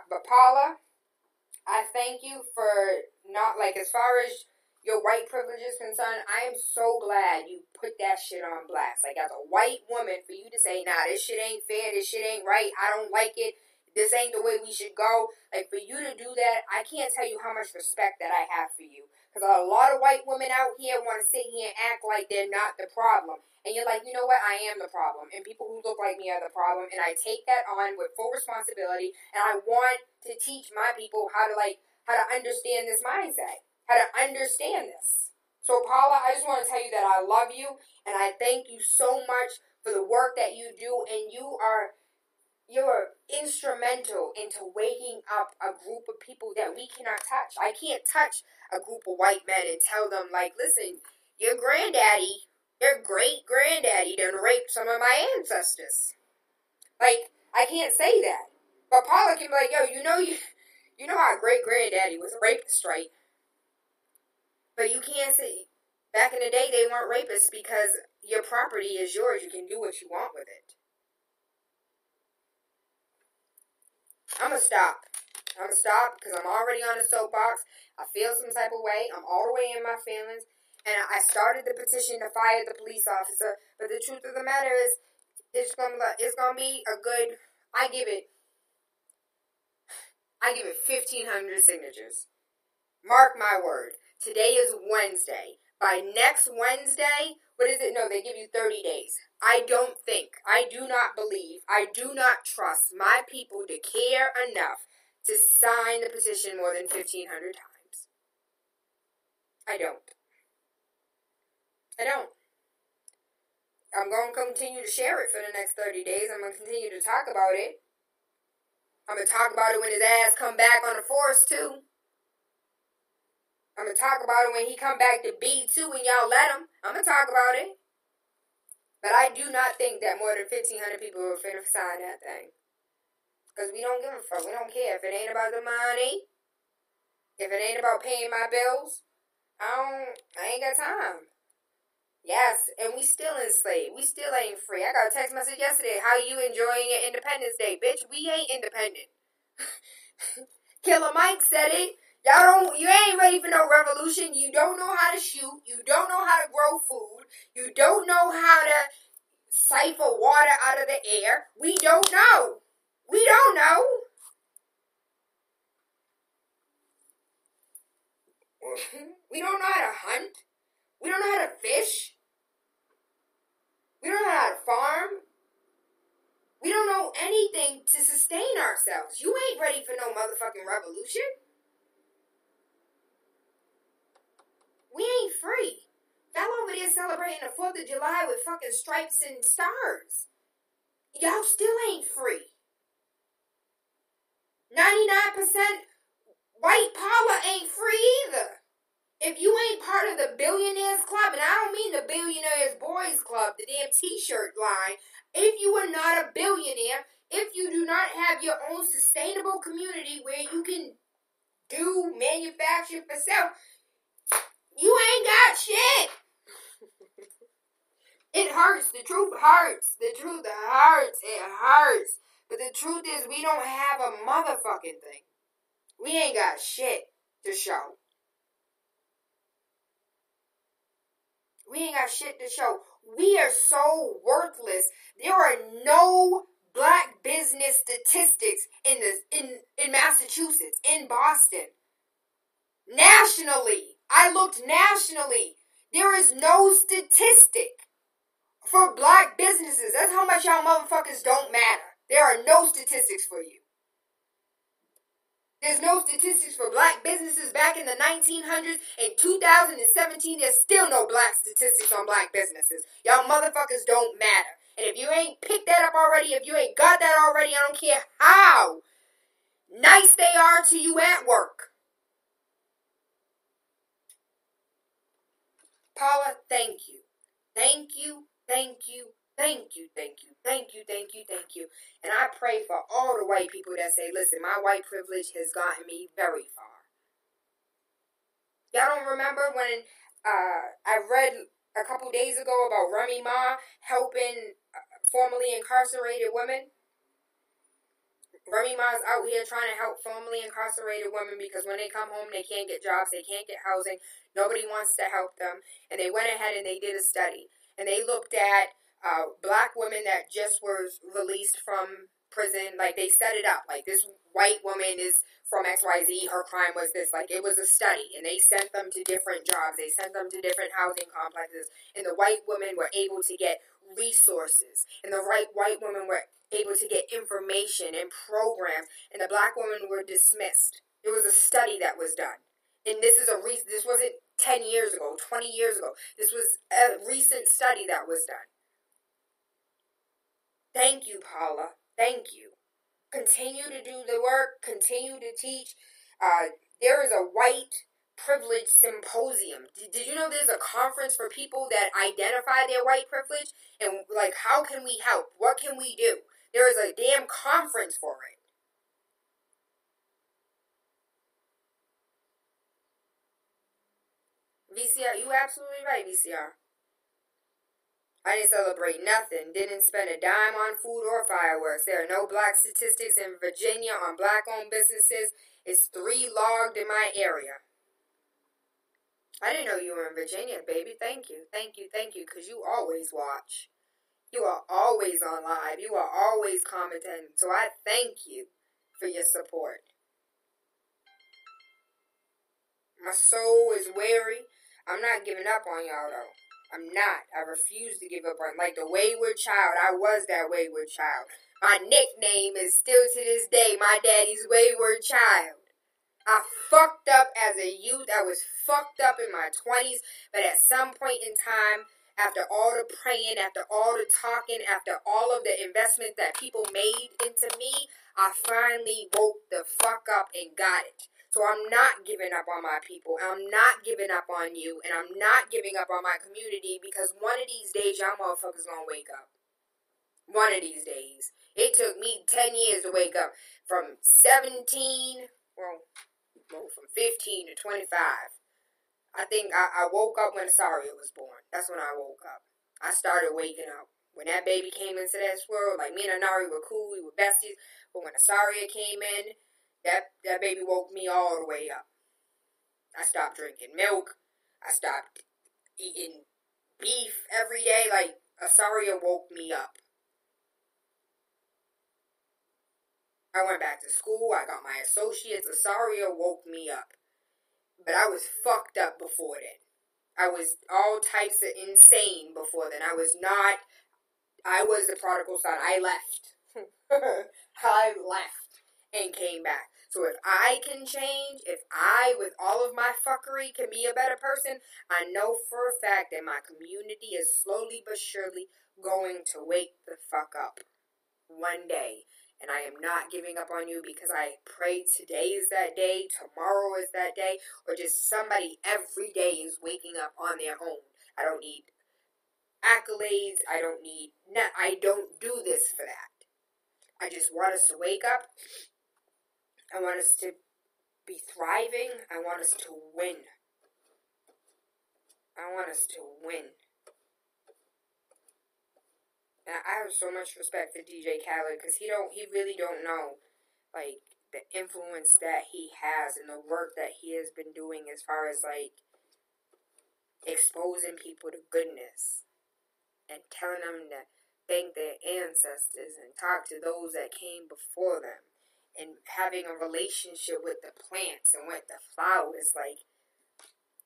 But Paula, I thank you for not, as far as your white privilege is concerned, I am so glad you put that shit on blast. As a white woman, for you to say, nah, this shit ain't fair, this shit ain't right, I don't like it, this ain't the way we should go. For you to do that, I can't tell you how much respect that I have for you. Because a lot of white women out here want to sit here and act like they're not the problem. And you're like, you know what? I am the problem. And people who look like me are the problem. And I take that on with full responsibility. And I want to teach my people how to understand this mindset. How to understand this. So, Paula, I just want to tell you that I love you. And I thank you so much for the work that you do. And you're instrumental into waking up a group of people that we cannot touch. I can't touch a group of white men and tell them, listen, your granddaddy, your great-granddaddy done raped some of my ancestors. I can't say that. But Paula can be like, yo, you know how great-granddaddy was a rapist, right? But you can't say, back in the day, they weren't rapists because your property is yours. You can do what you want with it. I'm going to stop because I'm already on the soapbox. I feel some type of way. I'm all the way in my feelings. And I started the petition to fire the police officer. But the truth of the matter is, it's gonna be a good, I give it 1,500 signatures. Mark my word. Today is Wednesday. By next Wednesday, what is it? No, they give you 30 days. I do not believe, I do not trust my people to care enough to sign the petition more than 1,500 times. I don't. I'm going to continue to share it for the next 30 days. I'm going to continue to talk about it. I'm going to talk about it when his ass come back on the force, too. I'm going to talk about it when he come back to B2 and y'all let him. I'm going to talk about it. But I do not think that more than 1,500 people are finna sign that thing. Because we don't give a fuck. We don't care. If it ain't about the money, if it ain't about paying my bills, I ain't got time. Yes, and we still enslaved. We still ain't free. I got a text message yesterday. How you enjoying your Independence Day? Bitch, we ain't independent. Killer Mike said it. You ain't ready for no revolution. You don't know how to shoot. You don't know how to grow food. You don't know how to siphon water out of the air. We don't know. We don't know. We don't know how to hunt. We don't know how to fish. We don't know how to farm. We don't know anything to sustain ourselves. You ain't ready for no motherfucking revolution. We ain't free. Y'all over there celebrating the 4th of July with fucking stripes and stars. Y'all still ain't free. 99% white power ain't free either. If you ain't part of the Billionaires Club, and I don't mean the Billionaires Boys Club, the damn t-shirt line, if you are not a billionaire, if you do not have your own sustainable community where you can do manufacture for self, you ain't got shit. It hurts. The truth hurts. The truth hurts. It hurts. But the truth is we don't have a motherfucking thing. We ain't got shit to show. We ain't got shit to show. We are so worthless. There are no black business statistics in Massachusetts, in Boston. Nationally. I looked nationally. There is no statistic for black businesses. That's how much y'all motherfuckers don't matter. There are no statistics for you. There's no statistics for black businesses back in the 1900s. In 2017, there's still no black statistics on black businesses. Y'all motherfuckers don't matter. And if you ain't picked that up already, if you ain't got that already, I don't care how nice they are to you at work. Paula, thank you. Thank you, thank you, thank you, thank you, thank you, thank you, thank you. And I pray for all the white people that say, listen, my white privilege has gotten me very far. Y'all don't remember when I read a couple days ago about Remy Ma helping formerly incarcerated women? Remy Ma's out here trying to help formerly incarcerated women because when they come home, they can't get jobs, they can't get housing, nobody wants to help them. And they went ahead and they did a study. And they looked at black women that just was released from prison. Like, they set it up. Like, this white woman is from XYZ, her crime was this. Like, it was a study. And they sent them to different jobs. They sent them to different housing complexes. And the white women were able to get resources. And the white women were able to get information and programs, and the black women were dismissed. It was a study that was done. And this wasn't 10 years ago, 20 years ago. This was a recent study that was done. Thank you, Paula. Thank you. Continue to do the work. Continue to teach. There is a white privilege symposium. Did you know there's a conference for people that identify their white privilege? And, like, how can we help? What can we do? There is a damn conference for it. VCR, you absolutely right, VCR. I didn't celebrate nothing. Didn't spend a dime on food or fireworks. There are no black statistics in Virginia on black-owned businesses. It's 3 logged in my area. I didn't know you were in Virginia, baby. Thank you, thank you, thank you, because you always watch. You are always on live. You are always commenting. So I thank you for your support. My soul is weary. I'm not giving up on y'all, though. I'm not. I refuse to give up on, like, the wayward child. I was that wayward child. My nickname is still to this day my daddy's wayward child. I fucked up as a youth. I was fucked up in my 20s. But at some point in time, after all the praying, after all the talking, after all of the investment that people made into me, I finally woke the fuck up and got it. So I'm not giving up on my people. I'm not giving up on you. And I'm not giving up on my community because one of these days, y'all motherfuckers gonna wake up. One of these days. It took me 10 years to wake up. From 17, from 15 to 25. I think I woke up when Asaria was born. That's when I woke up. I started waking up. When that baby came into this world, like, me and Anari were cool, we were besties. But when Asaria came in, that baby woke me all the way up. I stopped drinking milk. I stopped eating beef every day. Like, Asaria woke me up. I went back to school. I got my associates. Asaria woke me up. But I was fucked up before then. I was all types of insane before then. I was the prodigal son. I left. I left and came back. So if I can change, if I, with all of my fuckery, can be a better person, I know for a fact that my community is slowly but surely going to wake the fuck up one day. And I am not giving up on you because I pray today is that day, tomorrow is that day, or just somebody every day is waking up on their own. I don't need accolades. I don't do this for that. I just want us to wake up. I want us to be thriving. I want us to win. I want us to win. And I have so much respect for DJ Khaled because he really don't know, like, the influence that he has and the work that he has been doing as far as, like, exposing people to goodness and telling them to thank their ancestors and talk to those that came before them and having a relationship with the plants and with the flowers. Like,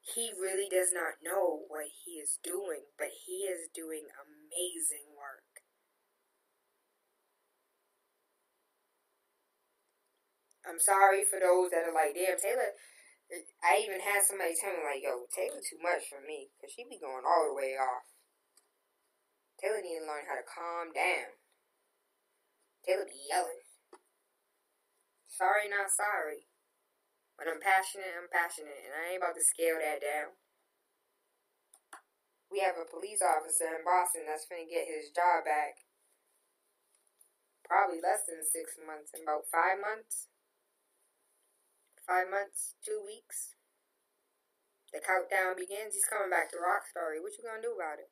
he really does not know what he is doing, but he is doing amazing work. I'm sorry for those that are like, damn, Tayla. I even had somebody tell me, like, yo, Tayla too much for me, because she be going all the way off. Tayla need to learn how to calm down. Tayla be yelling. Sorry, not sorry. When I'm passionate, I'm passionate, and I ain't about to scale that down. We have a police officer in Boston that's finna get his job back. Probably less than 6 months, in about 5 months. 5 months, 2 weeks. The countdown begins. He's coming back to Roxbury. What you gonna do about it?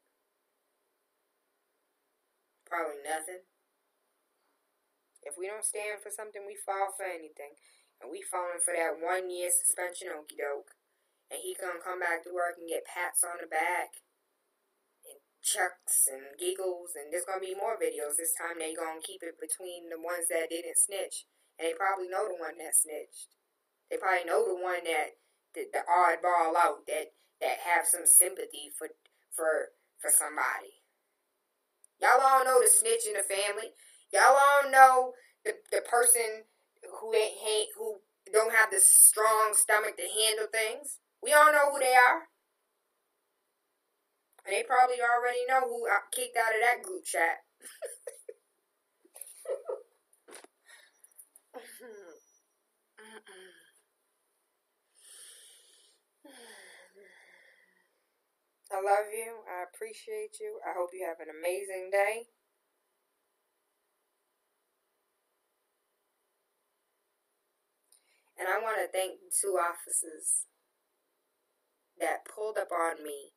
Probably nothing. If we don't stand for something, we fall for anything. And we falling for that 1 year suspension okie doke. And he gonna come back to work and get pats on the back. And chucks and giggles. And there's gonna be more videos. This time they gonna keep it between the ones that didn't snitch. And they probably know the one that snitched. They probably know the one that the oddball out that have some sympathy for somebody. Y'all all know the snitch in the family. Y'all all know the person who don't have the strong stomach to handle things. We all know who they are. And they probably already know who kicked out of that group chat. I love you. I appreciate you. I hope you have an amazing day. And I want to thank the 2 officers that pulled up on me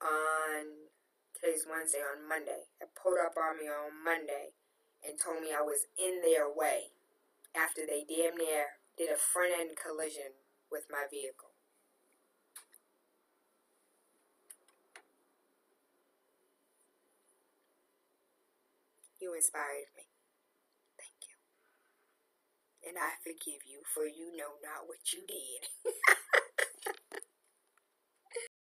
on, today's Wednesday, on Monday. That pulled up on me on Monday and told me I was in their way after they damn near did a front-end collision with my vehicle. You inspired me. Thank you. And I forgive you, for you know not what you did.